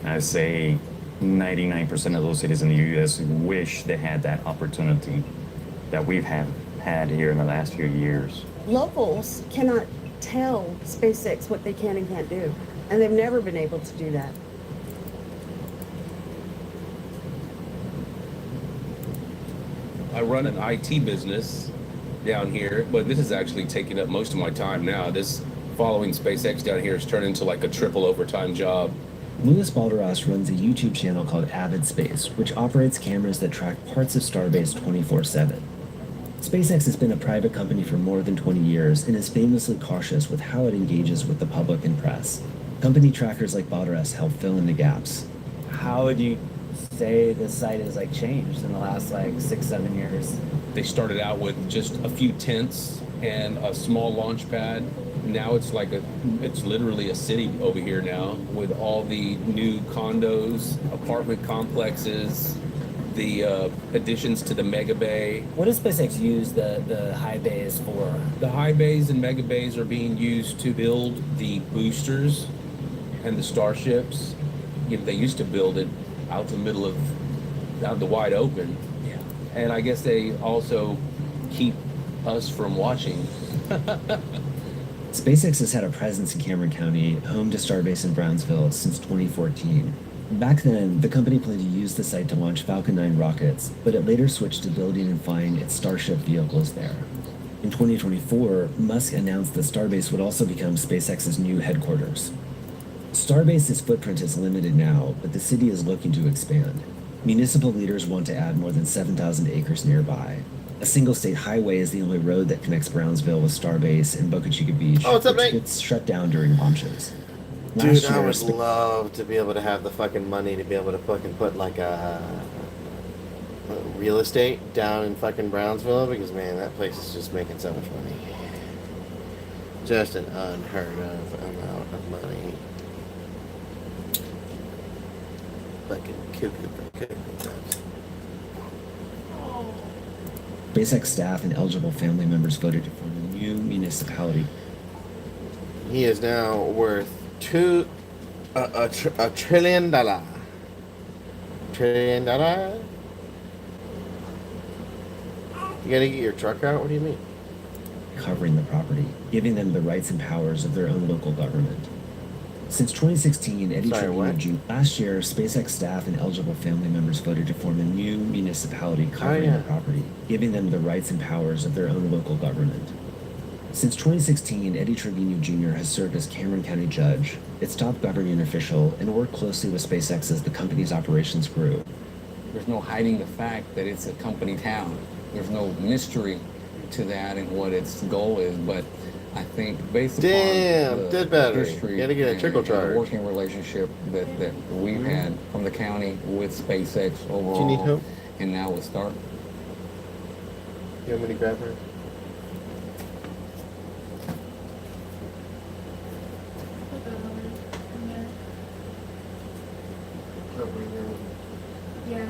Speaker 15: I say 99% of those cities in the US wish they had that opportunity that we've had here in the last few years.
Speaker 16: Locals cannot tell SpaceX what they can and can't do, and they've never been able to do that.
Speaker 14: I run an IT business down here, but this is actually taking up most of my time now. This following SpaceX down here has turned into like a triple overtime job.
Speaker 13: Louis Balderas runs a YouTube channel called Avid Space, which operates cameras that track parts of Starbase 24/7. SpaceX has been a private company for more than 20 years and is famously cautious with how it engages with the public and press. Company trackers like Balderas help fill in the gaps.
Speaker 12: How would you say this site has like changed in the last like 6-7 years?
Speaker 14: They started out with just a few tents and a small launch pad. Now it's it's literally a city over here now with all the new condos, apartment complexes, the additions to the mega bay.
Speaker 12: What does SpaceX use the high bays for?
Speaker 14: The high bays and mega bays are being used to build the boosters and the starships. You know, they used to build it out in the middle of out the wide open.
Speaker 12: Yeah.
Speaker 14: And I guess they also keep us from watching.
Speaker 13: SpaceX has had a presence in Cameron County, home to Starbase in Brownsville, since 2014. Back then, the company planned to use the site to launch Falcon 9 rockets, but it later switched to building and flying its Starship vehicles there. In 2024, Musk announced that Starbase would also become SpaceX's new headquarters. Starbase's footprint is limited now, but the city is looking to expand. Municipal leaders want to add more than 7,000 acres nearby. A single state highway is the only road that connects Brownsville with Starbase and Boca Chica Beach,
Speaker 1: Oh, what's up,
Speaker 13: which
Speaker 1: mate?
Speaker 13: gets shut down during launches.
Speaker 1: Dude, I would love to be able to have the fucking money to be able to fucking put like a real estate down in fucking Brownsville, because man, that place is just making so much money. Just an unheard of amount of money. Fucking cuckoo.
Speaker 13: SpaceX staff and eligible family members voted to form a new municipality.
Speaker 1: He is now worth a trillion dollar. $1 trillion? You gotta get your truck out? What do you mean?
Speaker 13: Covering the property, giving them the rights and powers of their own local government. Since 2016, Eddie
Speaker 1: Sorry,
Speaker 13: Trevino
Speaker 1: what?
Speaker 13: Jr. Last year, SpaceX staff and eligible family members voted to form a new municipality covering
Speaker 1: yeah.
Speaker 13: the property, giving them the rights and powers of their own local government. Since 2016, Eddie Trevino Jr. has served as Cameron County Judge, its top governing official, and worked closely with SpaceX as the company's operations grew.
Speaker 17: There's no hiding the fact that it's a company town. There's no mystery to that and what its goal is, but I think based upon the
Speaker 1: dead battery.
Speaker 17: history
Speaker 1: Gotta get a trickle
Speaker 17: and
Speaker 1: charge.
Speaker 17: the working relationship that we've had from the county with SpaceX overall,
Speaker 1: Do you need help?
Speaker 17: and now with Stark.
Speaker 1: You want me to grab her?
Speaker 2: Put that over in there. Yeah.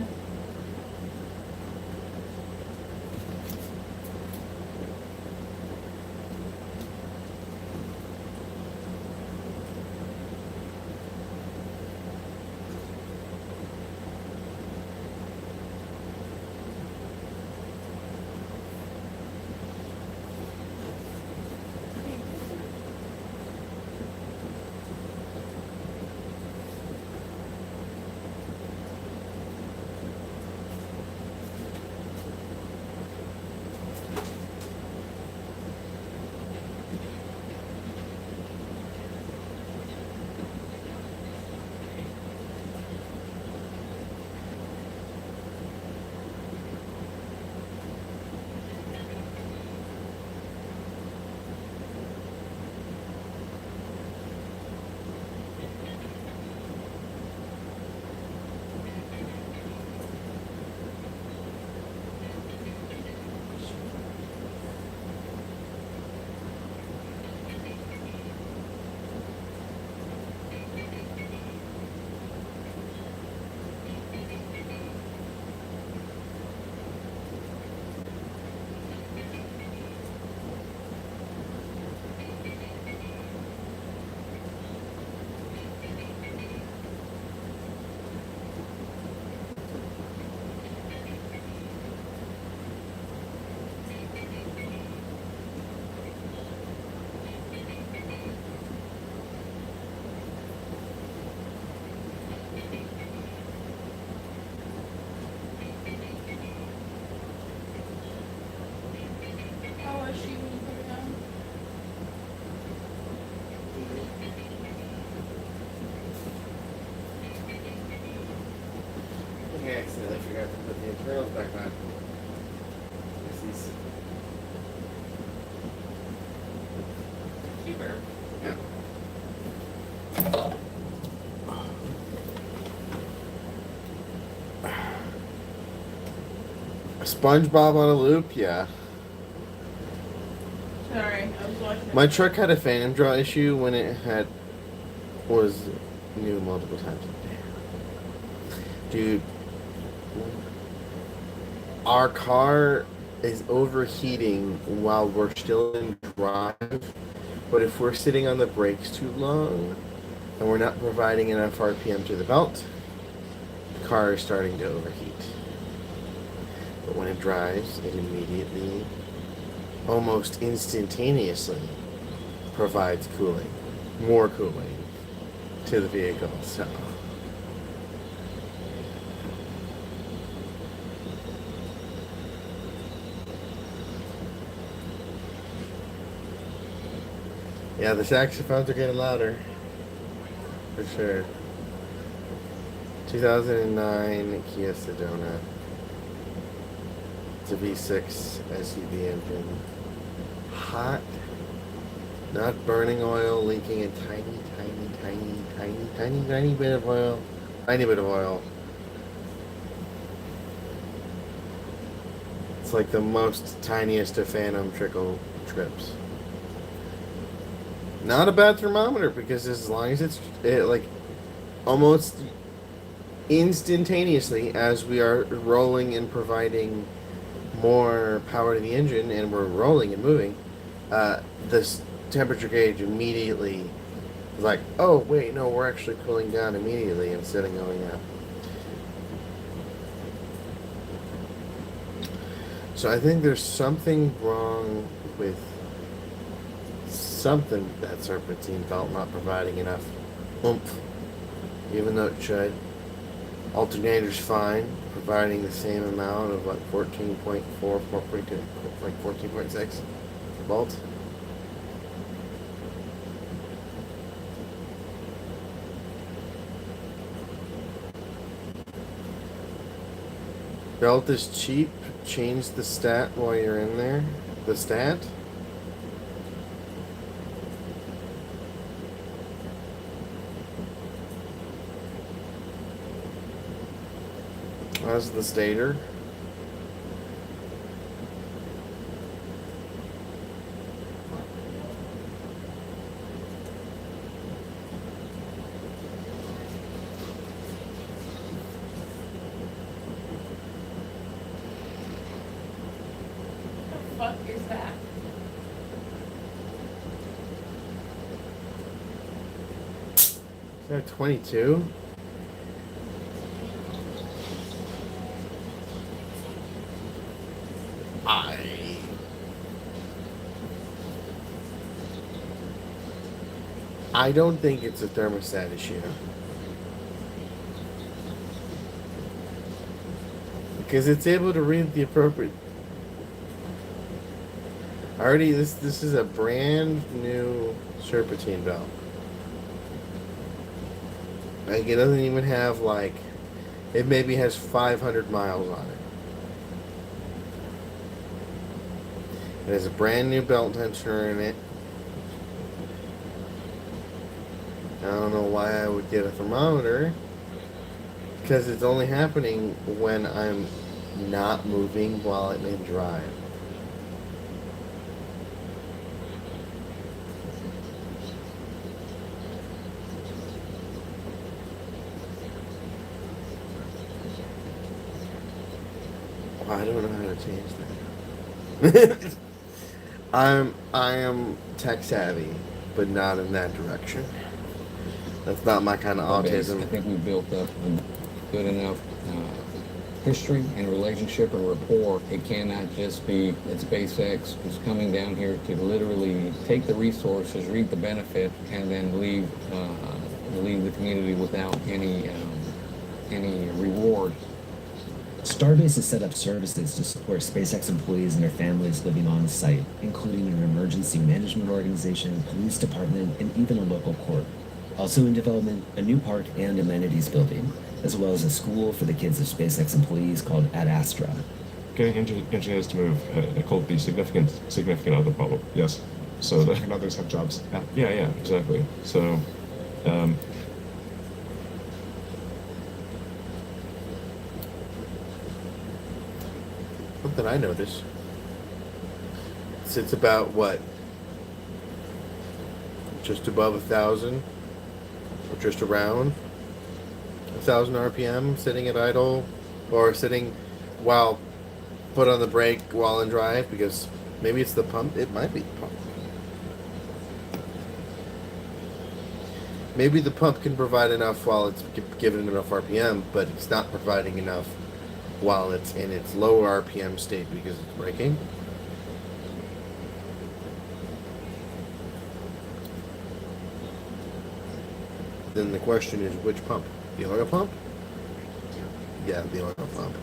Speaker 2: How was she when you put her down?
Speaker 1: I accidentally forgot to put the internals back on.
Speaker 2: Cheaper.
Speaker 1: Yeah. A SpongeBob on a loop, yeah.
Speaker 2: Sorry, I was watching.
Speaker 1: My truck had a phantom draw issue when it was new multiple times. Dude, our car is overheating while we're still in drive, but if we're sitting on the brakes too long and we're not providing enough RPM to the belt, the car is starting to overheat. But when it drives, it immediately, almost instantaneously, provides cooling, more cooling to the vehicle. So yeah, the saxophones are getting louder, for sure. 2009 Kia Sedona. It's a V6 SUV engine. Hot, not burning oil, leaking a tiny bit of oil. Tiny bit of oil. It's like the most tiniest of Phantom trickle trips. Not a bad thermometer, because as long as it's like almost instantaneously as we are rolling and providing more power to the engine and we're rolling and moving, this temperature gauge immediately is like, oh wait, no, we're actually cooling down immediately instead of going up. So I think there's something wrong with something that serpentine belt not providing enough oomph, even though it should. Alternator's fine, providing the same amount of like 14.4, 4.2, like 14.6 volts. Belt is cheap. Change the stat while you're in there. The stat? As the stator.
Speaker 2: What the fuck is that?
Speaker 1: Is that 22? I don't think it's a thermostat issue. Because it's able to read the appropriate. Already, this is a brand new serpentine belt. Like, it doesn't even have, like, it maybe has 500 miles on it. It has a brand new belt tensioner in it. I don't know why I would get a thermometer, because it's only happening when I'm not moving while it may drive. Oh, I don't know how to change that. I am tech savvy, but not in that direction. That's not my kind of autism.
Speaker 17: I think we built up a good enough history and relationship and rapport. It cannot just be that SpaceX is coming down here to literally take the resources, reap the benefit, and then leave the community without any reward.
Speaker 13: Starbase has set up services to support SpaceX employees and their families living on site, including an emergency management organization, police department, and even a local court. Also in development, a new park and amenities building, as well as a school for the kids of SpaceX employees called Ad Astra.
Speaker 18: Getting engineers to move called the significant other problem. Yes. So that others have jobs. Yeah, exactly. So,
Speaker 1: Something I noticed. It's about what? Just above 1,000, or just around 1,000 RPM, sitting at idle, or sitting while put on the brake while in drive, because maybe it's the pump. It might be the pump. Maybe the pump can provide enough while it's given enough RPM, but it's not providing enough while it's in its lower RPM state because it's braking. Then the question is, which pump? The oil pump? Yeah, the oil pump.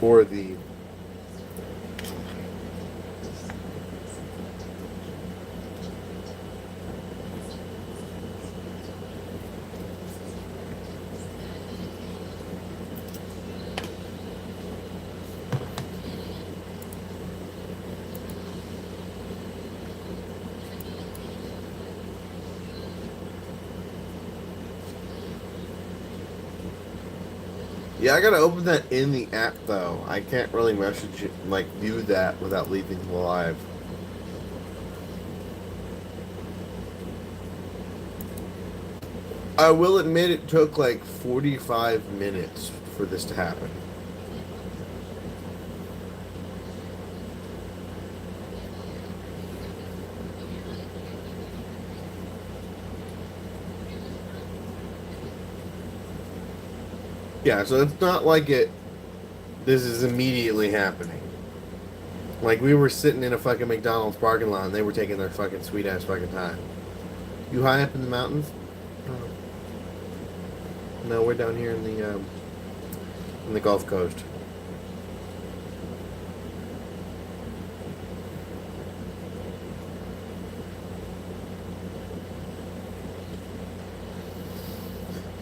Speaker 1: Or the Yeah, I gotta open that in the app though. I can't really message it, like view that without leaving live. I will admit it took like 45 minutes for this to happen. Yeah, so it's not like this is immediately happening. Like, we were sitting in a fucking McDonald's parking lot and they were taking their fucking sweet ass fucking time. You high up in the mountains? Oh. No, we're down here in the Gulf Coast.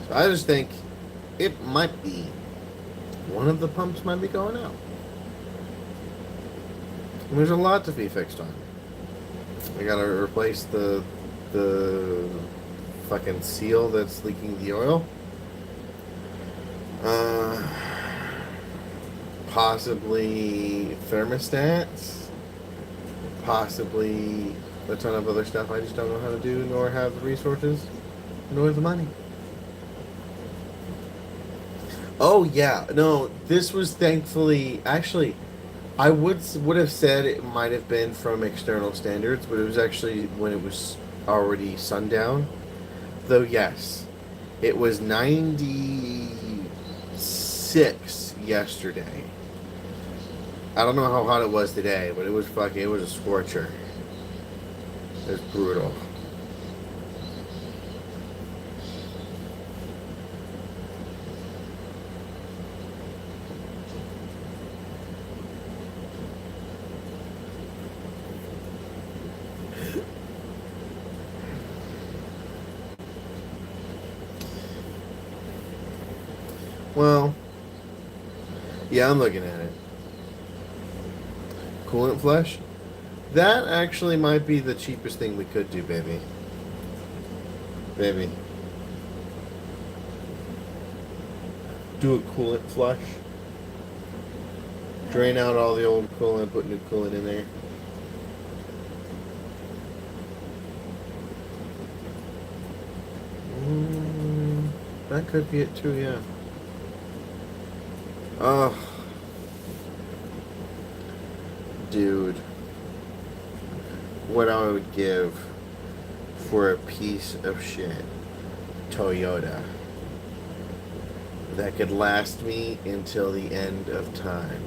Speaker 1: So I just think it might be one of the pumps might be going out. And there's a lot to be fixed on. I gotta replace the fucking seal that's leaking the oil. Possibly thermostats. Possibly a ton of other stuff I just don't know how to do, nor have the resources, nor the money. Oh yeah, no, this was thankfully actually I would have said it might have been from external standards, but it was actually when it was already sundown. Though yes, it was 96 yesterday. I don't know how hot it was today, but it was a scorcher. It was brutal. Well, yeah, I'm looking at it. Coolant flush? That actually might be the cheapest thing we could do, baby. Baby. Do a coolant flush. Drain out all the old coolant, put new coolant in there. That could be it too, yeah. Oh. Dude. What I would give for a piece of shit Toyota that could last me until the end of time.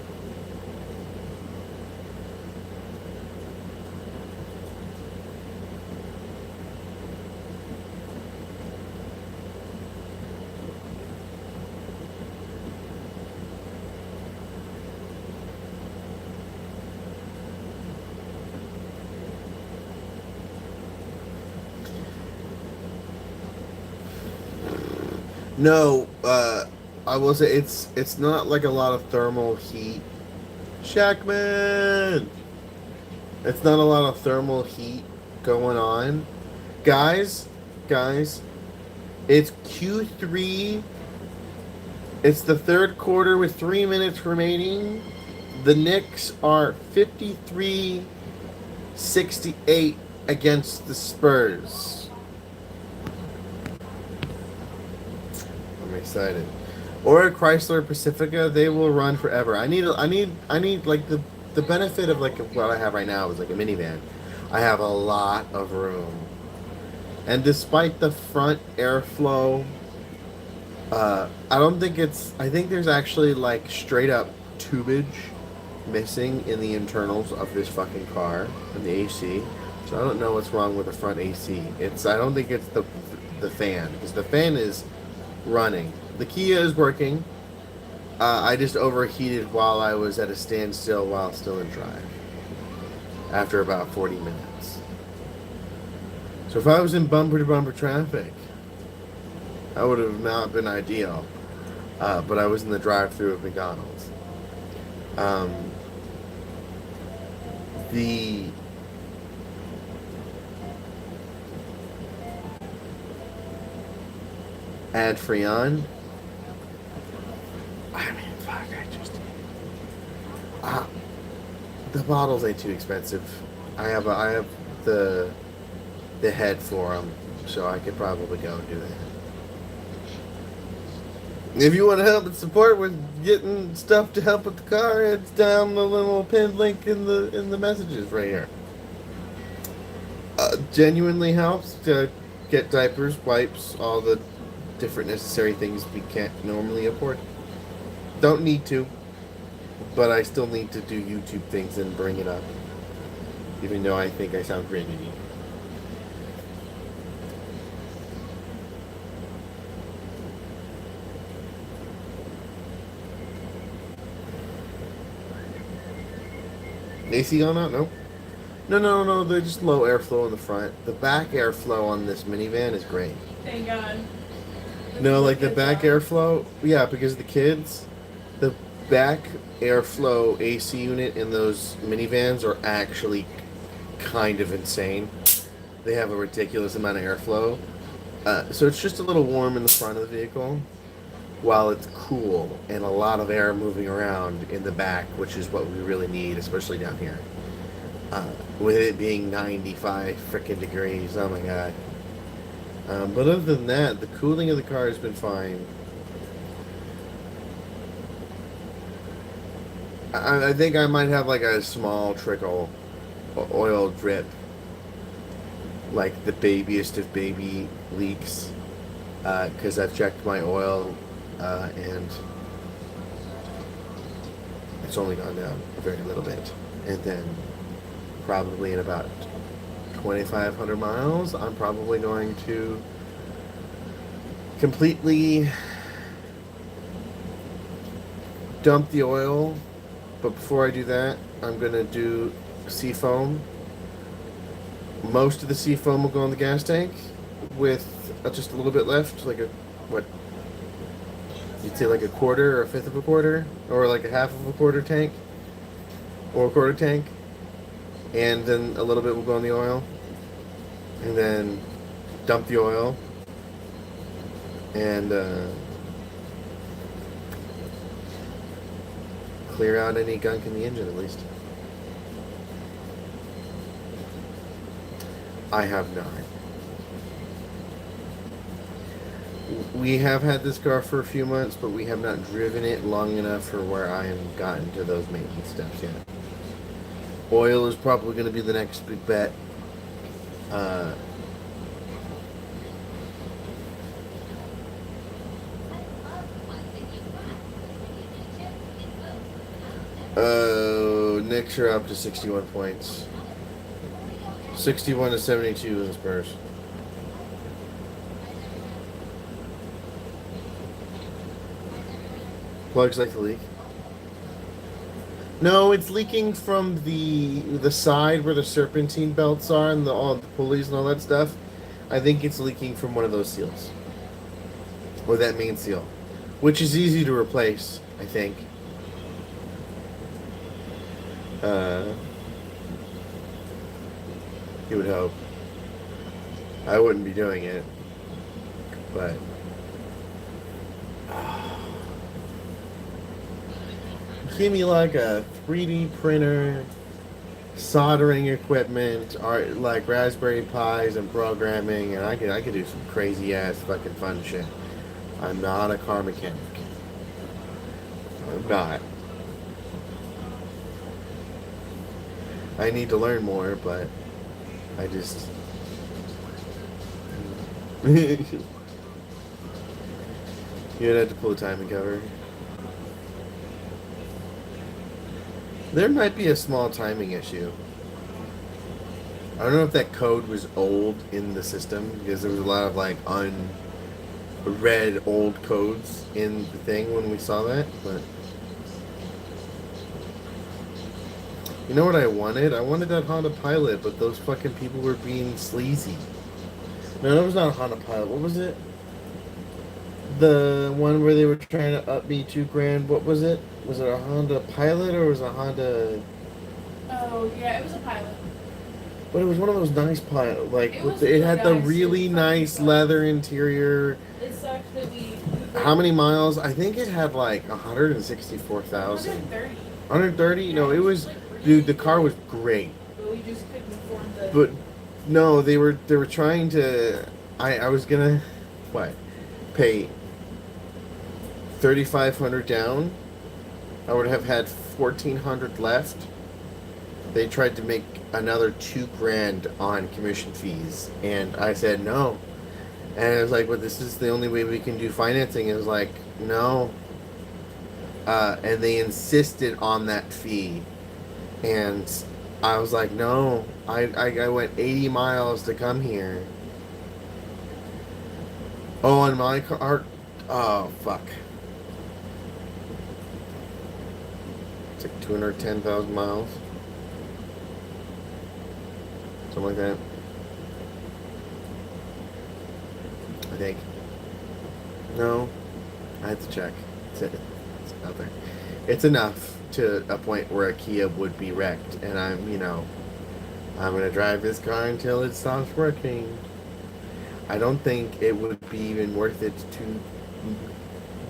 Speaker 1: No, I will say it's not like a lot of thermal heat. Shackman! It's not a lot of thermal heat going on. Guys, it's Q3. It's the third quarter with 3 minutes remaining. The Knicks are 53-68 against the Spurs. I'm excited. Or Chrysler Pacifica, they will run forever. I need like the benefit of like what I have right now is like a minivan. I have a lot of room. And despite the front airflow, I think there's actually like straight up tubage missing in the internals of this fucking car and the AC. So I don't know what's wrong with the front AC. I don't think it's the fan, because the fan is running. The Kia is working. I just overheated while I was at a standstill while still in drive. After about 40 minutes. So if I was in bumper to bumper traffic, that would have not been ideal. But I was in the drive-thru of McDonald's. The ad Freon. I mean, fuck, the bottles ain't too expensive. I have the head for them, so I could probably go and do that. If you want to help and support with getting stuff to help with the car, it's down the little pinned link in the messages right here. Genuinely helps to get diapers, wipes, all the different necessary things we can't normally afford. Don't need to. but I still need to do YouTube things and bring it up, even though I think I sound cringy. AC on out? No. No. They're just low airflow in the front. The back airflow on this minivan is great.
Speaker 2: Thank God.
Speaker 1: No, like the back airflow, yeah, because the kids, the back airflow AC unit in those minivans are actually kind of insane. They have a ridiculous amount of airflow. So it's just a little warm in the front of the vehicle, while it's cool and a lot of air moving around in the back, which is what we really need, especially down here. With it being 95 freaking degrees, oh my god. But other than that, the cooling of the car has been fine. I think I might have like a small trickle oil drip, like the babiest of baby leaks, because I've checked my oil and it's only gone down a very little bit. And then probably in about 2,500 miles, I'm probably going to completely dump the oil. But before I do that, I'm going to do seafoam. Most of the seafoam will go in the gas tank with just a little bit left, like a, what, you'd say like a quarter or a fifth of a quarter, or like a half of a quarter tank, or a quarter tank. And then a little bit will go in the oil, and then dump the oil, and clear out any gunk in the engine, at least. I have not. We have had this car for a few months, but we have not driven it long enough for where I have gotten to those maintenance steps yet. Oil is probably going to be the next big bet. Nicks are up to 61 points. 61 to 72 in the Spurs. Plugs like to leak. No, it's leaking from the side where the serpentine belts are and all the pulleys and all that stuff. I think it's leaking from one of those seals. Or that main seal. Which is easy to replace, I think. You would hope. I wouldn't be doing it. But give me like a 3D printer, soldering equipment, or like Raspberry Pis and programming, and I could do some crazy ass fucking fun shit. I'm not a car mechanic. I'm not. I need to learn more, but I just you'd have to pull a timing cover. There might be a small timing issue. I don't know if that code was old in the system, because there was a lot of like unread old codes in the thing when we saw that, but you know what I wanted? I wanted that Honda Pilot, but those fucking people were being sleazy. No, that was not a Honda Pilot. What was it? The one where they were trying to up me $2,000. What was it? Was it a Honda Pilot or was it a Honda?
Speaker 2: Oh yeah, it was a Pilot.
Speaker 1: But it was one of those nice Pilot, like
Speaker 2: It
Speaker 1: with
Speaker 2: was
Speaker 1: it had the
Speaker 2: nice.
Speaker 1: really nice leather interior.
Speaker 2: It sucks that we.
Speaker 1: How many miles? I think it had like 164,000.
Speaker 2: 130.
Speaker 1: 130? No, it was. Dude, the car was great.
Speaker 2: But we just couldn't afford the.
Speaker 1: But no, they were trying to. I was gonna pay 3,500 down. I would have had 1,400 left. They tried to make another $2,000 on commission fees, and I said no. And I was like, "But this is the only way we can do financing." It was like, no. and they insisted on that fee, and I was like, no, I went 80 miles to come here. Oh, and my car, oh fuck, it's like 210,000 miles, something like that, I think. No, I had to check. It's out there. It's enough to a point where a Kia would be wrecked, and I'm gonna drive this car until it stops working. I don't think it would be even worth it to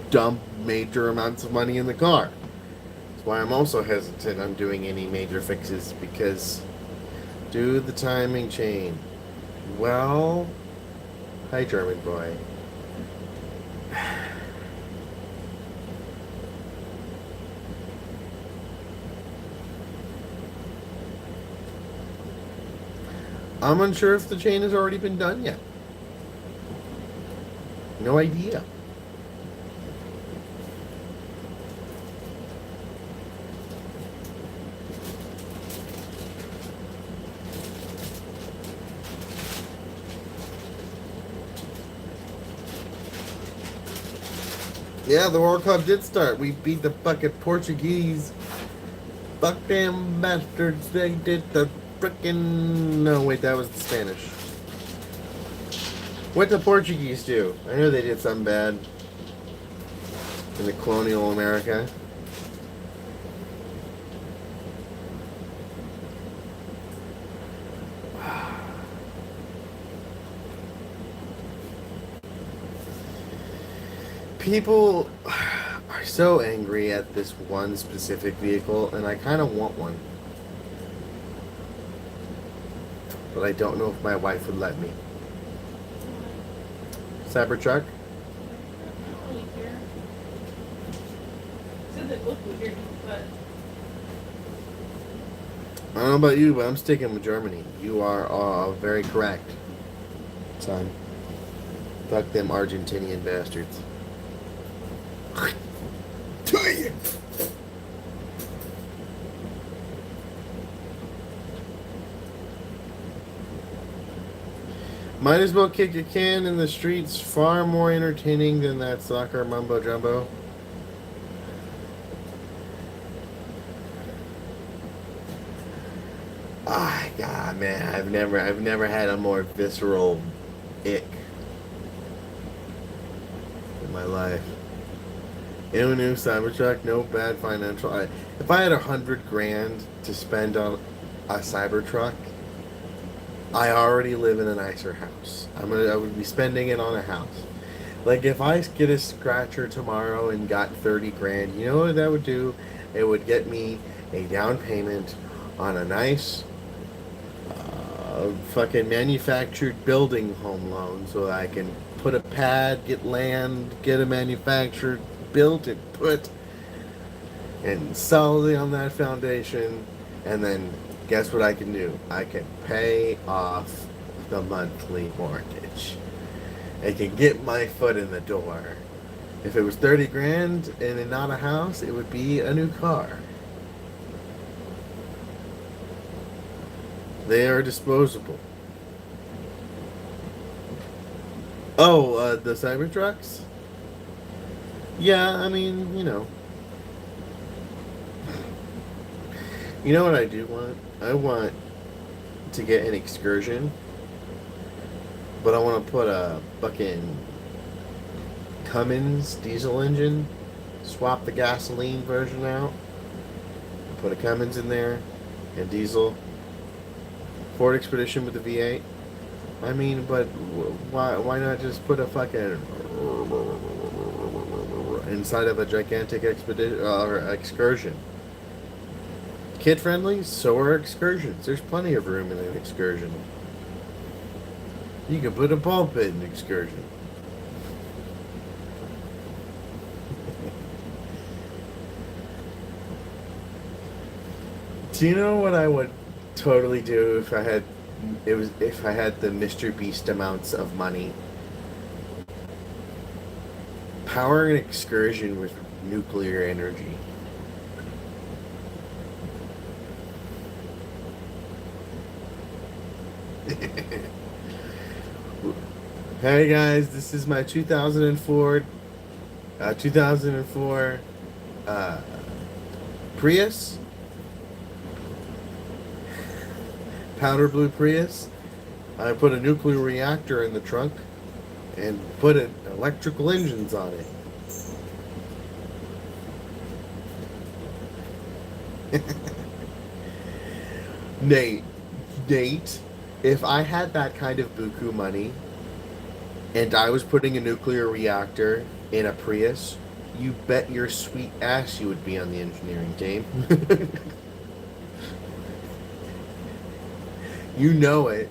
Speaker 1: dump major amounts of money in the car. That's why I'm also hesitant on doing any major fixes, because do the timing chain. Well, hi German boy. I'm unsure if the chain has already been done yet. No idea. Yeah, the World Cup did start. We beat the fucking Portuguese. Fuck them bastards. They did the frickin'... No, wait, that was the Spanish. What the Portuguese do? I know they did something bad in the colonial America. People are so angry at this one specific vehicle, and I kind of want one. But I don't know if my wife would let me. Cybertruck?
Speaker 2: I don't really care. Said they look weird, but
Speaker 1: I don't know about you, but I'm sticking with Germany. You are very correct, son. Fuck them Argentinian bastards. Might as well kick a can in the streets. Far more entertaining than that soccer mumbo jumbo. Ah, God, man, I've never had a more visceral ick in my life. New Cybertruck, no bad financial. If I had $100,000 to spend on a Cybertruck, I already live in a nicer house. I would be spending it on a house. Like if I get a scratcher tomorrow and got $30,000, you know what that would do? It would get me a down payment on a nice fucking manufactured building home loan, so that I can put a pad, get land, get a manufactured, built it, put, and solidly on that foundation, and then guess what I can do? I can pay off the monthly mortgage. I can get my foot in the door. If it was $30,000 and not a house, it would be a new car. They are disposable. Oh, the Cybertrucks? Yeah, I mean, you know. You know what I do want? I want to get an Excursion, but I want to put a fucking Cummins diesel engine, swap the gasoline version out, put a Cummins in there, and diesel. Ford Expedition with the V8. I mean, but why not just put a fucking inside of a gigantic expedition or Excursion? Kid friendly, so are Excursions. There's plenty of room in an Excursion. You can put a ball pit in an Excursion. Do you know what I would totally do if I had the Mr. Beast amounts of money? Power an Excursion with nuclear energy. Hey guys, this is my 2004 Prius, powder blue Prius. I put a nuclear reactor in the trunk and put electrical engines on it. Nate, if I had that kind of buku money and I was putting a nuclear reactor in a Prius, you bet your sweet ass you would be on the engineering team. You know it.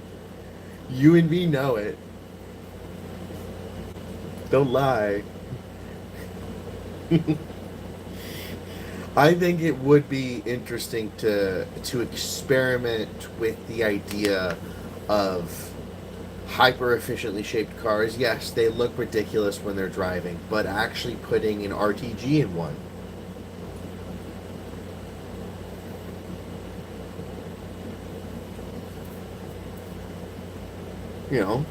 Speaker 1: You and me know it. Don't lie. I think it would be interesting to experiment with the idea of hyper efficiently shaped cars. Yes, they look ridiculous when they're driving, but actually putting an RTG in one. You know.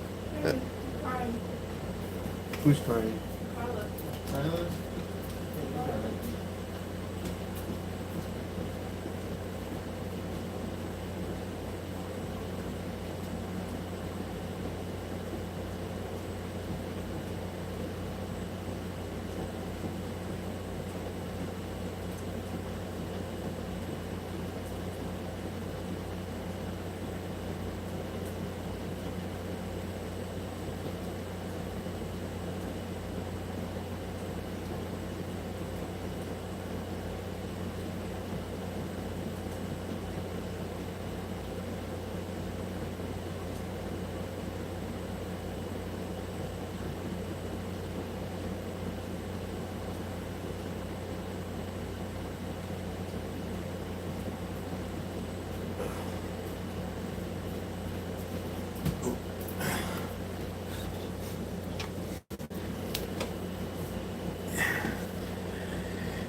Speaker 1: Who's crying? Tyler?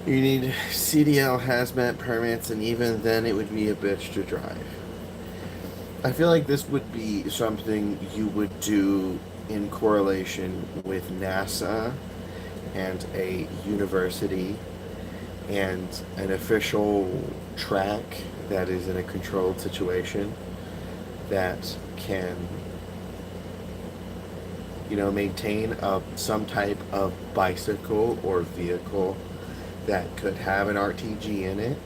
Speaker 1: You need CDL hazmat permits, and even then it would be a bitch to drive. I feel like this would be something you would do in correlation with NASA and a university and an official track that is in a controlled situation that can, maintain some type of bicycle or vehicle that could have an RTG in it,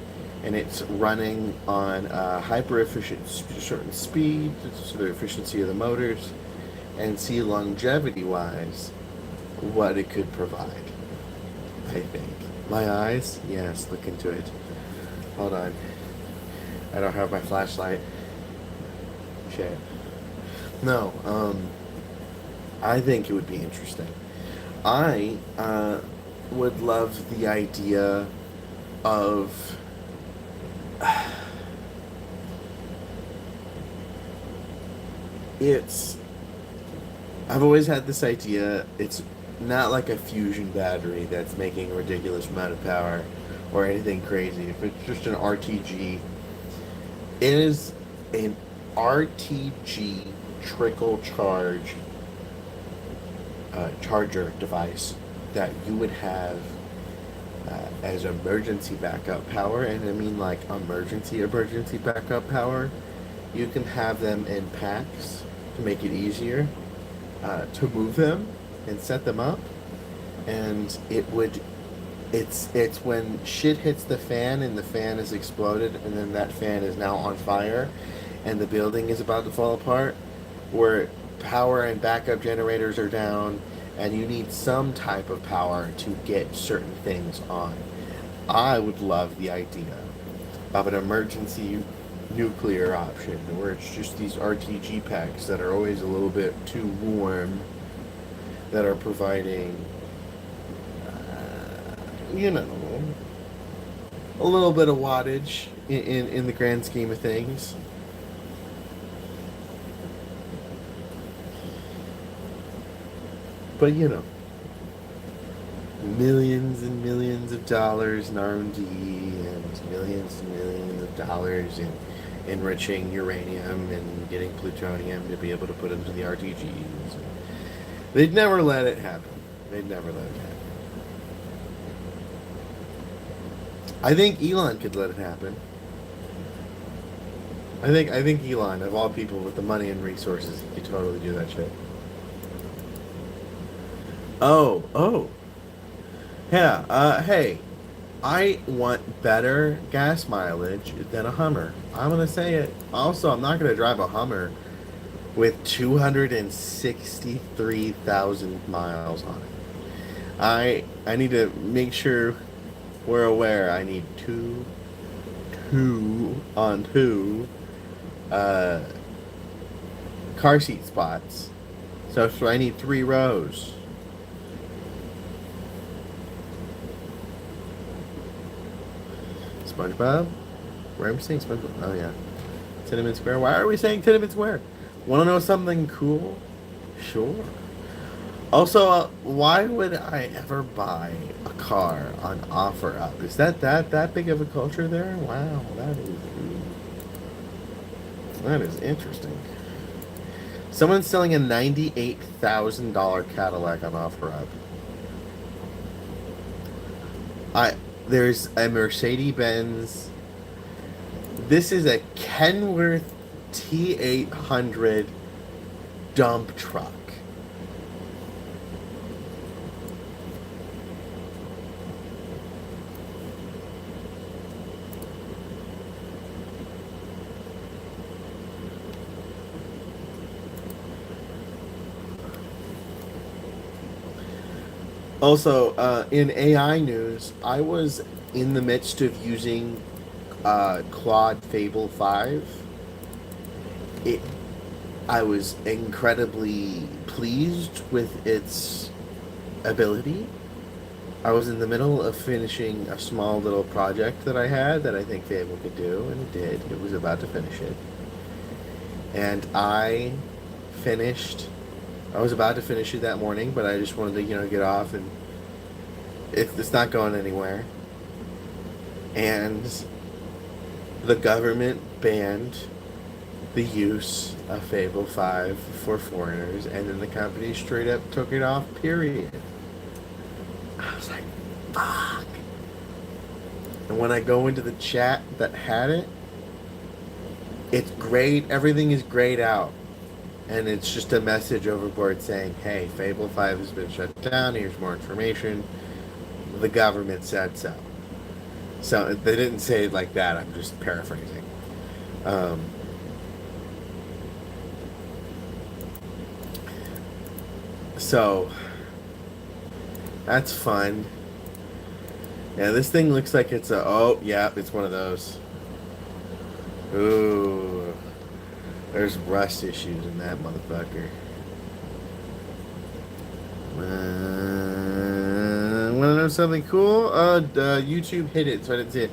Speaker 1: and it's running on hyper efficient certain speed, so the efficiency of the motors, and see longevity wise what it could provide. I think my eyes, yes, look into it. Hold on, I don't have my flashlight. Shit. No, I think it would be interesting. I would love the idea of I've always had this idea. It's not like a fusion battery that's making a ridiculous amount of power or anything crazy. If it's just an RTG, it is an RTG trickle charge charger device that you would have as emergency backup power, and I mean like emergency backup power. You can have them in packs to make it easier to move them and set them up, and it's when shit hits the fan and the fan is exploded and then that fan is now on fire and the building is about to fall apart, where power and backup generators are down and you need some type of power to get certain things on. I would love the idea of an emergency nuclear option where it's just these RTG packs that are always a little bit too warm, that are providing, a little bit of wattage in the grand scheme of things. But millions and millions of dollars in R&D and millions of dollars in enriching uranium and getting plutonium to be able to put into the RTGs. They'd never let it happen. They'd never let it happen. I think Elon could let it happen. I think Elon, of all people with the money and resources, he could totally do that shit. Oh. Yeah, hey, I want better gas mileage than a Hummer. I'm gonna say it. Also, I'm not gonna drive a Hummer with 263,000 miles on it. I need to make sure we're aware. I need two car seat spots. So I need 3 rows. SpongeBob? Why are we saying SpongeBob? Oh yeah. Tiananmen Square. Why are we saying Tiananmen Square? Want to know something cool? Sure. Also, why would I ever buy a car on OfferUp? Is that big of a culture there? Wow, that is interesting. Someone's selling a $98,000 Cadillac on OfferUp. There's a Mercedes-Benz. This is a Kenworth T800 dump truck. Also, in AI news, I was in the midst of using Claude Fable 5. I was incredibly pleased with its ability. I was in the middle of finishing a small little project that I had that I think Fable could do, and it did. It was about to finish it. And I was about to finish it that morning, but I just wanted to, get off, and it's not going anywhere. And the government banned the use of Fable 5 for foreigners, and then the company straight up took it off, period. I was like, fuck. And when I go into the chat that had it, it's grayed, everything is grayed out. And it's just a message overboard saying, hey, Fable 5 has been shut down, here's more information. The government said so. So they didn't say it like that, I'm just paraphrasing. So that's fun. Yeah, this thing looks like it's it's one of those. Ooh. There's rust issues in that motherfucker. Want to know something cool? YouTube hit it, so I didn't see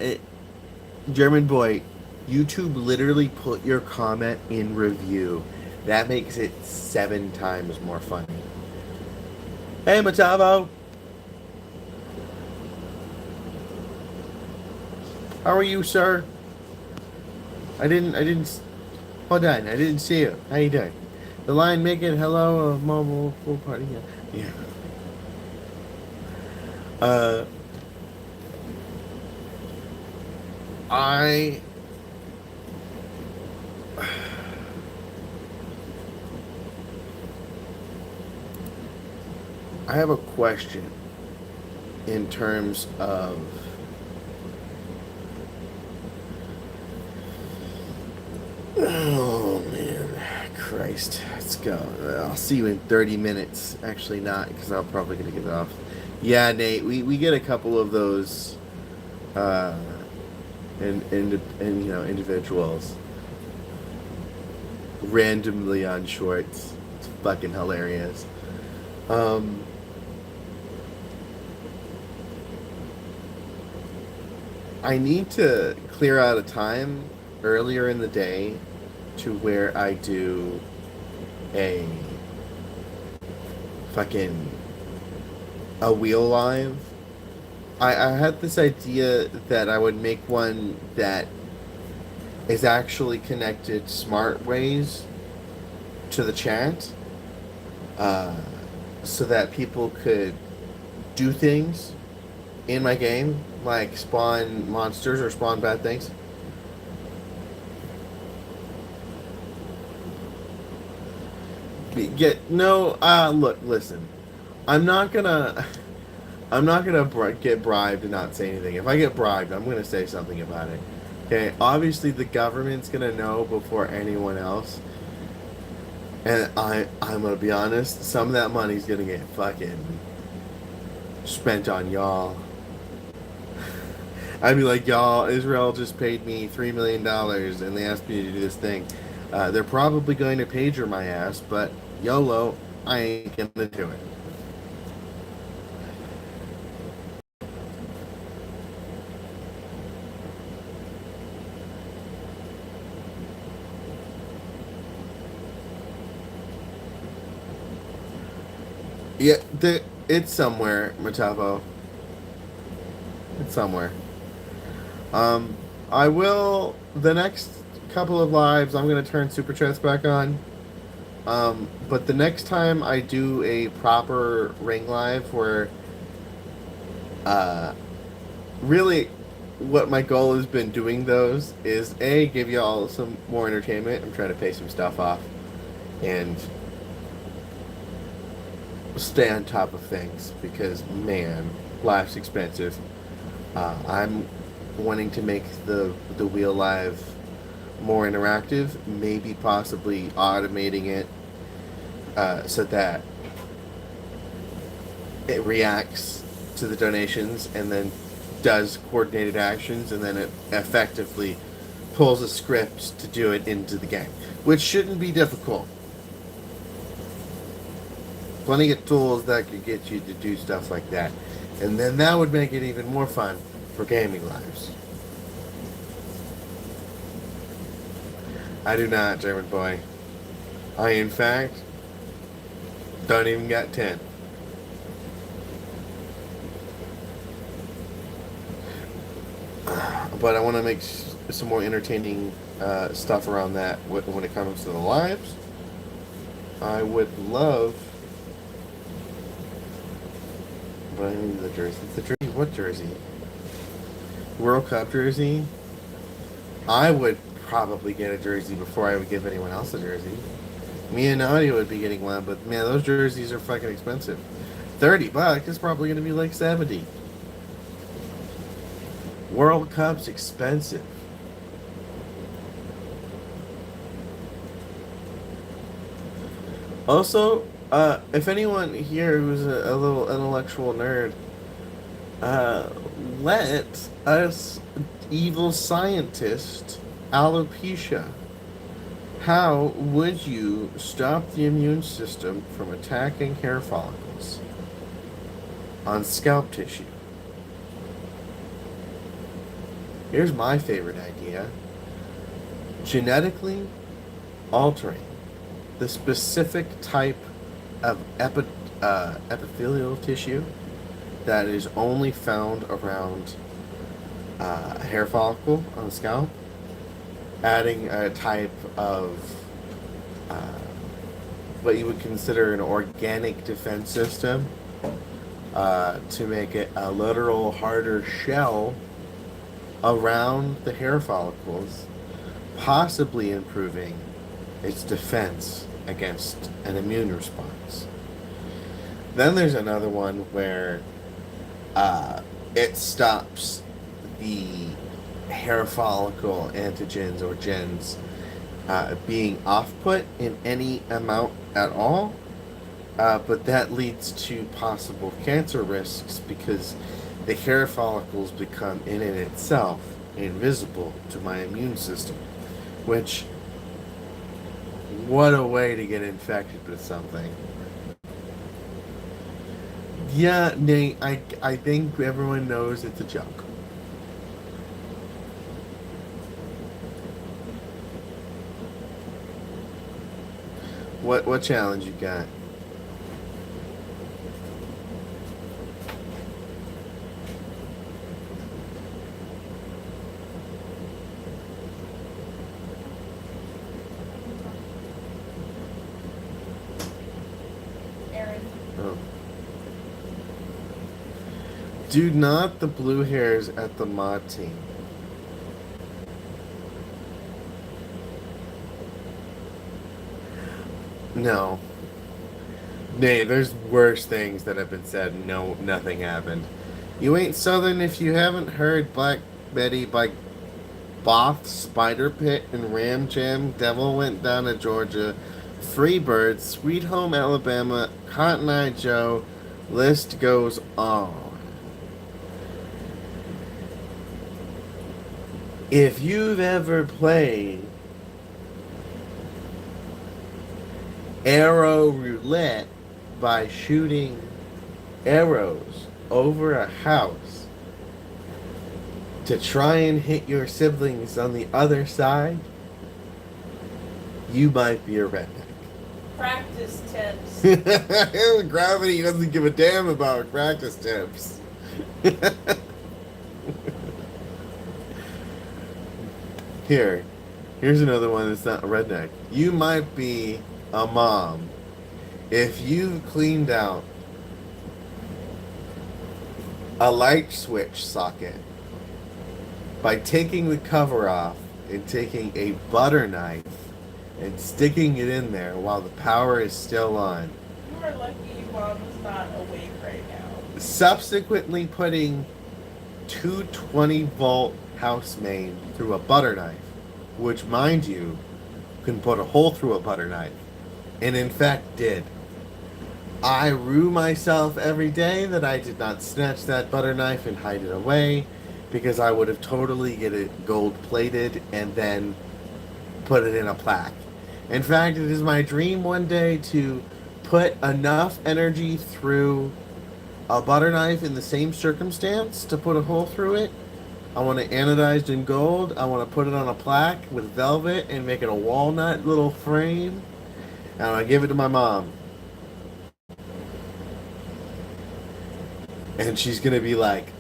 Speaker 1: it. German boy, YouTube literally put your comment in review. That makes it 7 times more funny. Hey, Matavo. How are you, sir? I didn't, hold on, I didn't see you. How you doing? The line making hello, mobile full party, yeah. I have a question in terms of oh man, Christ, let's go. I'll see you in 30 minutes. Actually not, because I'm probably gonna get off. Yeah, Nate, we get a couple of those individuals randomly on shorts. It's fucking hilarious. I need to clear out a time earlier in the day to where I do a fucking a wheel live. I had this idea that I would make one that is actually connected smart ways to the chat, uh, so that people could do things in my game, like spawn monsters or spawn bad things. Get no. Look, listen. I'm not gonna. I'm not gonna get bribed and not say anything. If I get bribed, I'm gonna say something about it. Okay. Obviously, the government's gonna know before anyone else. And I'm gonna be honest. Some of that money's gonna get fucking spent on y'all. I'd be like, y'all, Israel just paid me $3 million and they asked me to do this thing. They're probably going to pager my ass, but YOLO, I ain't gonna do it. Yeah, it's somewhere, Matavo. It's somewhere. I will, the next couple of lives, I'm going to turn Super Chats back on. But the next time I do a proper ring live where, really what my goal has been doing those is A, give y'all some more entertainment. I'm trying to pay some stuff off and stay on top of things because, man, life's expensive. I'm wanting to make the wheel live more interactive, maybe possibly automating it so that it reacts to the donations and then does coordinated actions, and then it effectively pulls a script to do it into the game, which shouldn't be difficult. Plenty of tools that could get you to do stuff like that, and then that would make it even more fun for gaming lives. I do not, German boy. I, in fact, don't even got 10. But I want to make some more entertaining stuff around that when it comes to the lives. I would love... But I need the jersey. The jersey? What jersey? World Cup jersey? I would probably get a jersey before I would give anyone else a jersey. Me and Nadia would be getting one, but man, those jerseys are fucking expensive. $30 is probably going to be like 70. World Cup's expensive. Also, if anyone here who's a little intellectual nerd, let us evil scientist alopecia. How would you stop the immune system from attacking hair follicles on scalp tissue? Here's my favorite idea. Genetically altering the specific type of epithelial tissue that is only found around a hair follicle on the scalp, adding a type of what you would consider an organic defense system to make it a literal harder shell around the hair follicles, possibly improving its defense against an immune response. Then there's another one where it stops the hair follicle antigens or gens being off-put in any amount at all, but that leads to possible cancer risks because the hair follicles become in and itself invisible to my immune system, which, what a way to get infected with something. Yeah, Nate, I think everyone knows it's a joke. What challenge you got? Dude, not the blue hairs at the mod team. No. Nay, there's worse things that have been said. No, nothing happened. You ain't Southern if you haven't heard Black Betty by Both, Spider Pit, and Ram Jam, Devil Went Down to Georgia, Freebird, Sweet Home Alabama, Cotton Eye Joe, list goes on. If you've ever played arrow roulette by shooting arrows over a house to try and hit your siblings on the other side, you might be a redneck.
Speaker 2: Practice tips.
Speaker 1: Gravity doesn't give a damn about practice tips. Here's another one that's not a redneck. You might be a mom if you've cleaned out a light switch socket by taking the cover off and taking a butter knife and sticking it in there while the power is still on.
Speaker 2: You are lucky your mom is not awake right now.
Speaker 1: Subsequently putting two 20-volt house main through a butter knife, which, mind you, can put a hole through a butter knife, and in fact did. I rue myself every day that I did not snatch that butter knife and hide it away, because I would have totally get it gold plated and then put it in a plaque. In fact, it is my dream one day to put enough energy through a butter knife in the same circumstance to put a hole through it. I want it anodized in gold. I want to put it on a plaque with velvet and make it a walnut little frame. And I give it to my mom. And she's going to be like,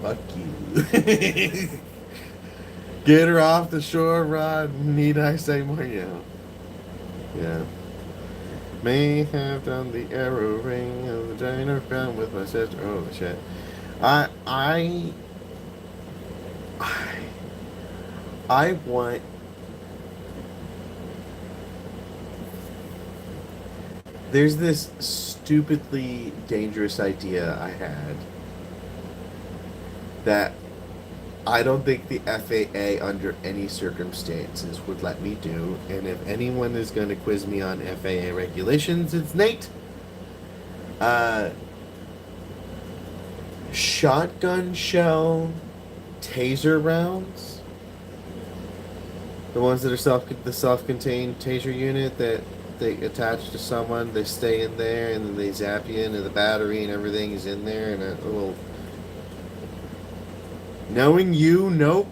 Speaker 1: fuck you. Get her off the shore, Rod. Need I say more? Yeah. May have done the arrow ring of the giant ground with my sister. Oh, shit. I want there's this stupidly dangerous idea I had that I don't think the FAA under any circumstances would let me do, and if anyone is going to quiz me on FAA regulations, it's Nate. Shotgun shell taser rounds, the ones that are the self-contained taser unit that they attach to someone, they stay in there and then they zap you into the battery and everything is in there, and a little knowing you, nope.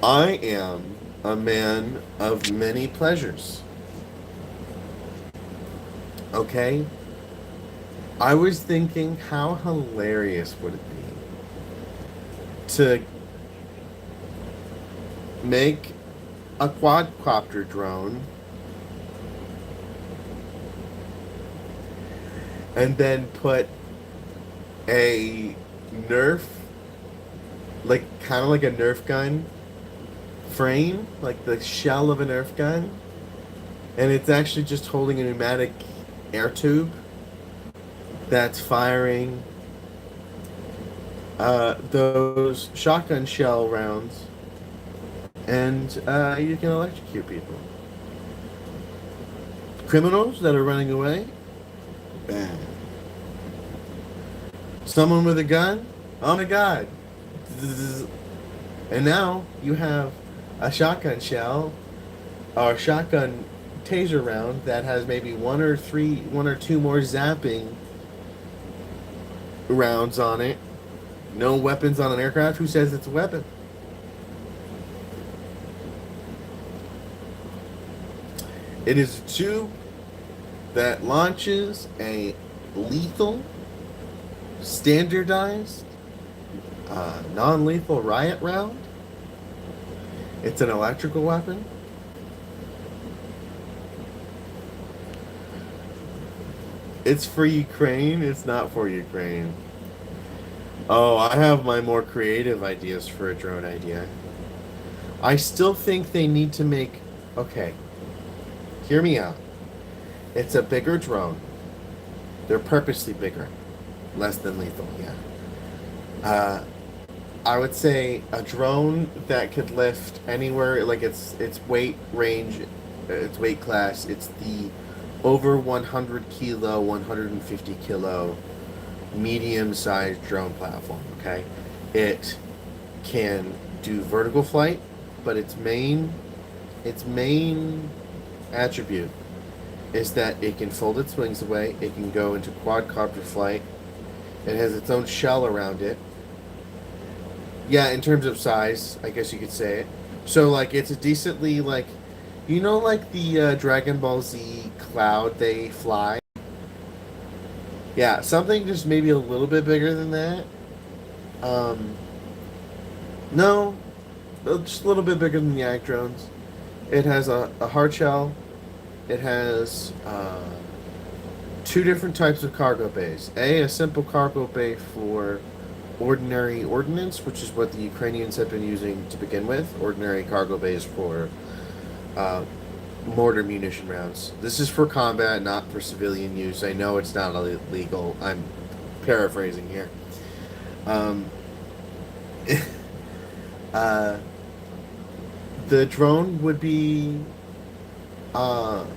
Speaker 1: I am a man of many pleasures. Okay? I was thinking, how hilarious would it be to make a quadcopter drone and then put a Nerf, like kind of like a Nerf gun frame, like the shell of a Nerf gun, and it's actually just holding a pneumatic air tube that's firing those shotgun shell rounds, and you can electrocute people. Criminals that are running away, bam. Someone with a gun, oh my god. And now you have a shotgun shell or shotgun taser round that has maybe one or two more zapping rounds on it. No weapons on an aircraft. Who says it's a weapon? It is a tube that launches a lethal, standardized, non-lethal riot round It's an electrical weapon? It's for Ukraine, it's not for Ukraine. Oh, I have my more creative ideas for a drone idea. I still think they need to make... Okay, hear me out. It's a bigger drone. They're purposely bigger. Less than lethal, yeah. I would say a drone that could lift anywhere, like its weight range, its weight class, it's the over 100 kilo, 150 kilo medium-sized drone platform, okay? It can do vertical flight, but its main attribute is that it can fold its wings away, it can go into quadcopter flight, it has its own shell around it. Yeah, in terms of size, I guess you could say it. So, like, it's a decently, like, you know, like the Dragon Ball Z cloud they fly? Yeah, something just maybe a little bit bigger than that. No, just a little bit bigger than the Yak drones. It has a hard shell. It has two different types of cargo bays. A simple cargo bay for ordinary ordnance, which is what the Ukrainians have been using to begin with. Ordinary cargo bays for mortar munition rounds. This is for combat, not for civilian use. I know it's not illegal. I'm paraphrasing here. The drone would be, of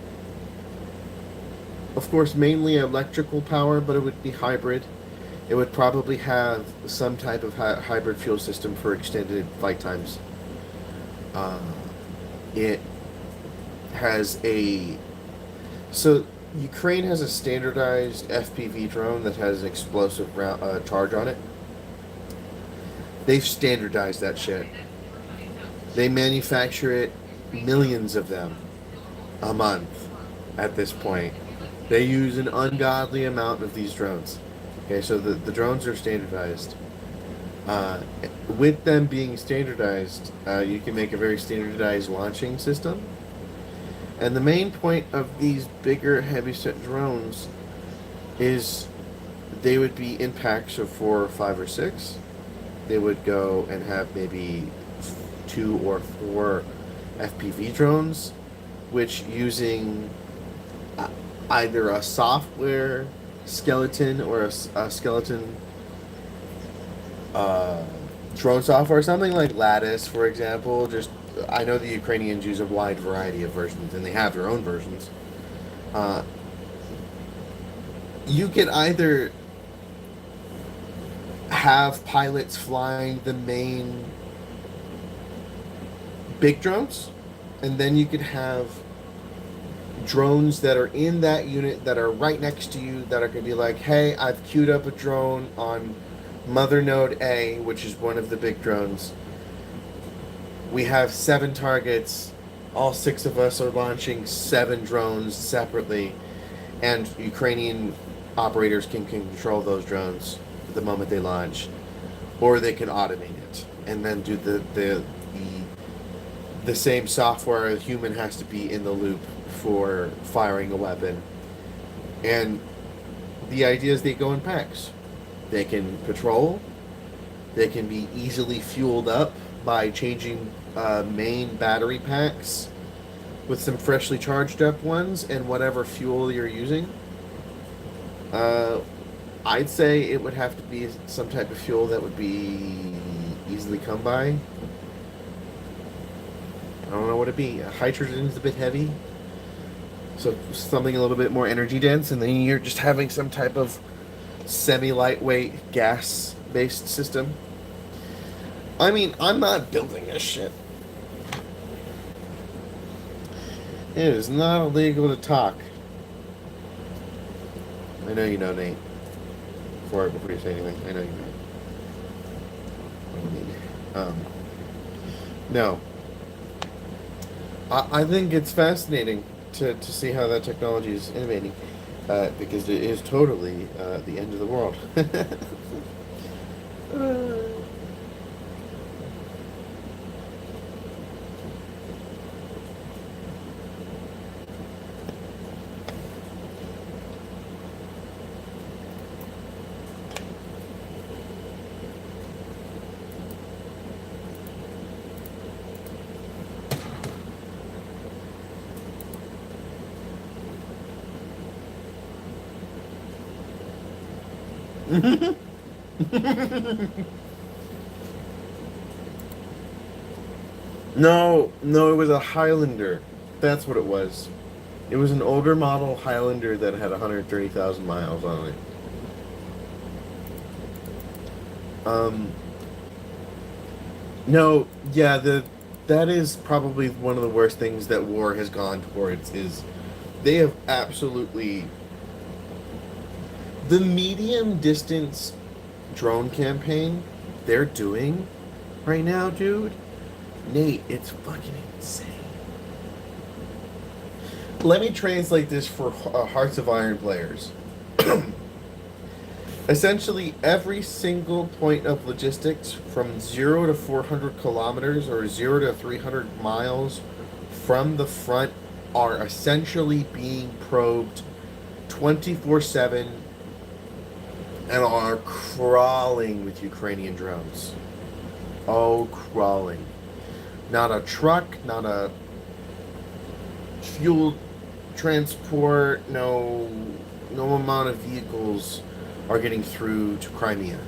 Speaker 1: course, mainly electrical power, but it would be hybrid. It would probably have some type of hybrid fuel system for extended flight times. It has so Ukraine has a standardized FPV drone that has an explosive charge on it. They've standardized that shit. They manufacture it, millions of them a month at this point. They use an ungodly amount of these drones. Okay, so the drones are standardized. With them being standardized, you can make a very standardized launching system. And the main point of these bigger heavyset drones is they would be in packs of 4 or 5 or 6. They would go and have maybe 2 or 4 FPV drones, which using either a software skeleton or a skeleton drone software, something like Lattice, for example. Just I know the Ukrainians use a wide variety of versions, and they have their own versions. You could either have pilots flying the main big drones, and then you could have drones that are in that unit that are right next to you that are going to be like, hey, I've queued up a drone on Mother Node A, which is one of the big drones. We have 7 targets. All 6 of us are launching 7 drones separately, and Ukrainian operators can control those drones the moment they launch, or they can automate it and then do the same software. A human has to be in the loop for firing a weapon. And the idea is they go in packs. They can patrol. They can be easily fueled up by changing main battery packs with some freshly charged up ones and whatever fuel you're using. I'd say it would have to be some type of fuel that would be easily come by. I don't know what it'd be. Hydrogen is a bit heavy, so something a little bit more energy dense, and then you're just having some type of semi-lightweight gas-based system. I mean, I'm not building this shit. It is not illegal to talk. I know you know, Nate. Before you say anything, I know you know. No. I think it's fascinating to see how that technology is innovating, because it is totally the end of the world. No, it was a Highlander. That's what it was. It was an older model Highlander that had 130,000 miles on it. No, yeah, that is probably one of the worst things that war has gone towards is they have absolutely the medium distance drone campaign they're doing right now, dude. Nate, it's fucking insane. Let me translate this for Hearts of Iron players. Essentially, every single point of logistics from 0 to 400 kilometers or 0 to 300 miles from the front are essentially being probed 24/7 and are crawling with Ukrainian drones. Oh, crawling. Not a truck, not a fuel transport, no amount of vehicles are getting through to Crimea,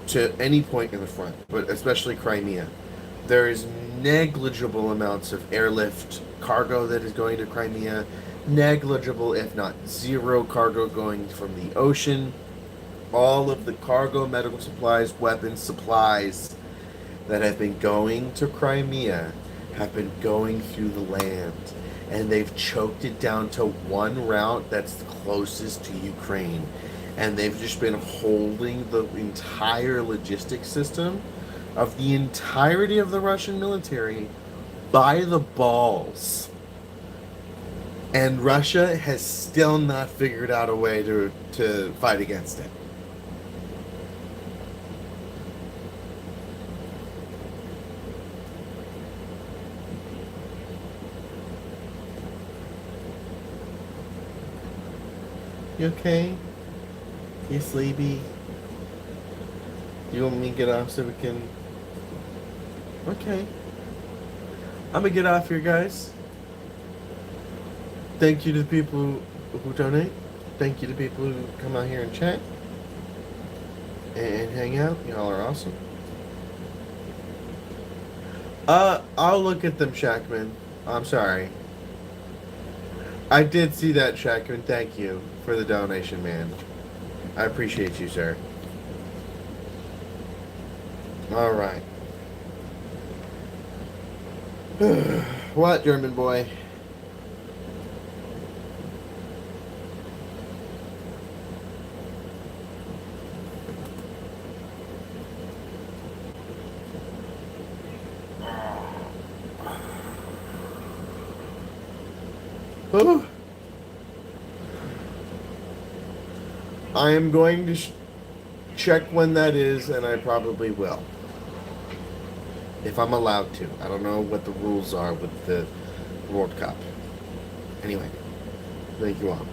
Speaker 1: to any point in the front, but especially Crimea. There is negligible amounts of airlift cargo that is going to Crimea, negligible if not zero cargo going from the ocean. All of the cargo, medical supplies, weapons, supplies that have been going to Crimea have been going through the land, and they've choked it down to one route that's the closest to Ukraine, and they've just been holding the entire logistics system of the entirety of the Russian military by the balls. And Russia has still not figured out a way to fight against it. You okay? You sleepy? You want me to get off so we can... Okay. I'm gonna get off here, guys. Thank you to the people who donate. Thank you to people who come out here and chat. And hang out. Y'all are awesome. I'll look at them, Shackman. I'm sorry. I did see that, Shackman. Thank you for the donation, man. I appreciate you, sir. All right. What, German boy? Oh. I am going to check when that is, and I probably will. If I'm allowed to. I don't know what the rules are with the World Cup. Anyway, thank you all.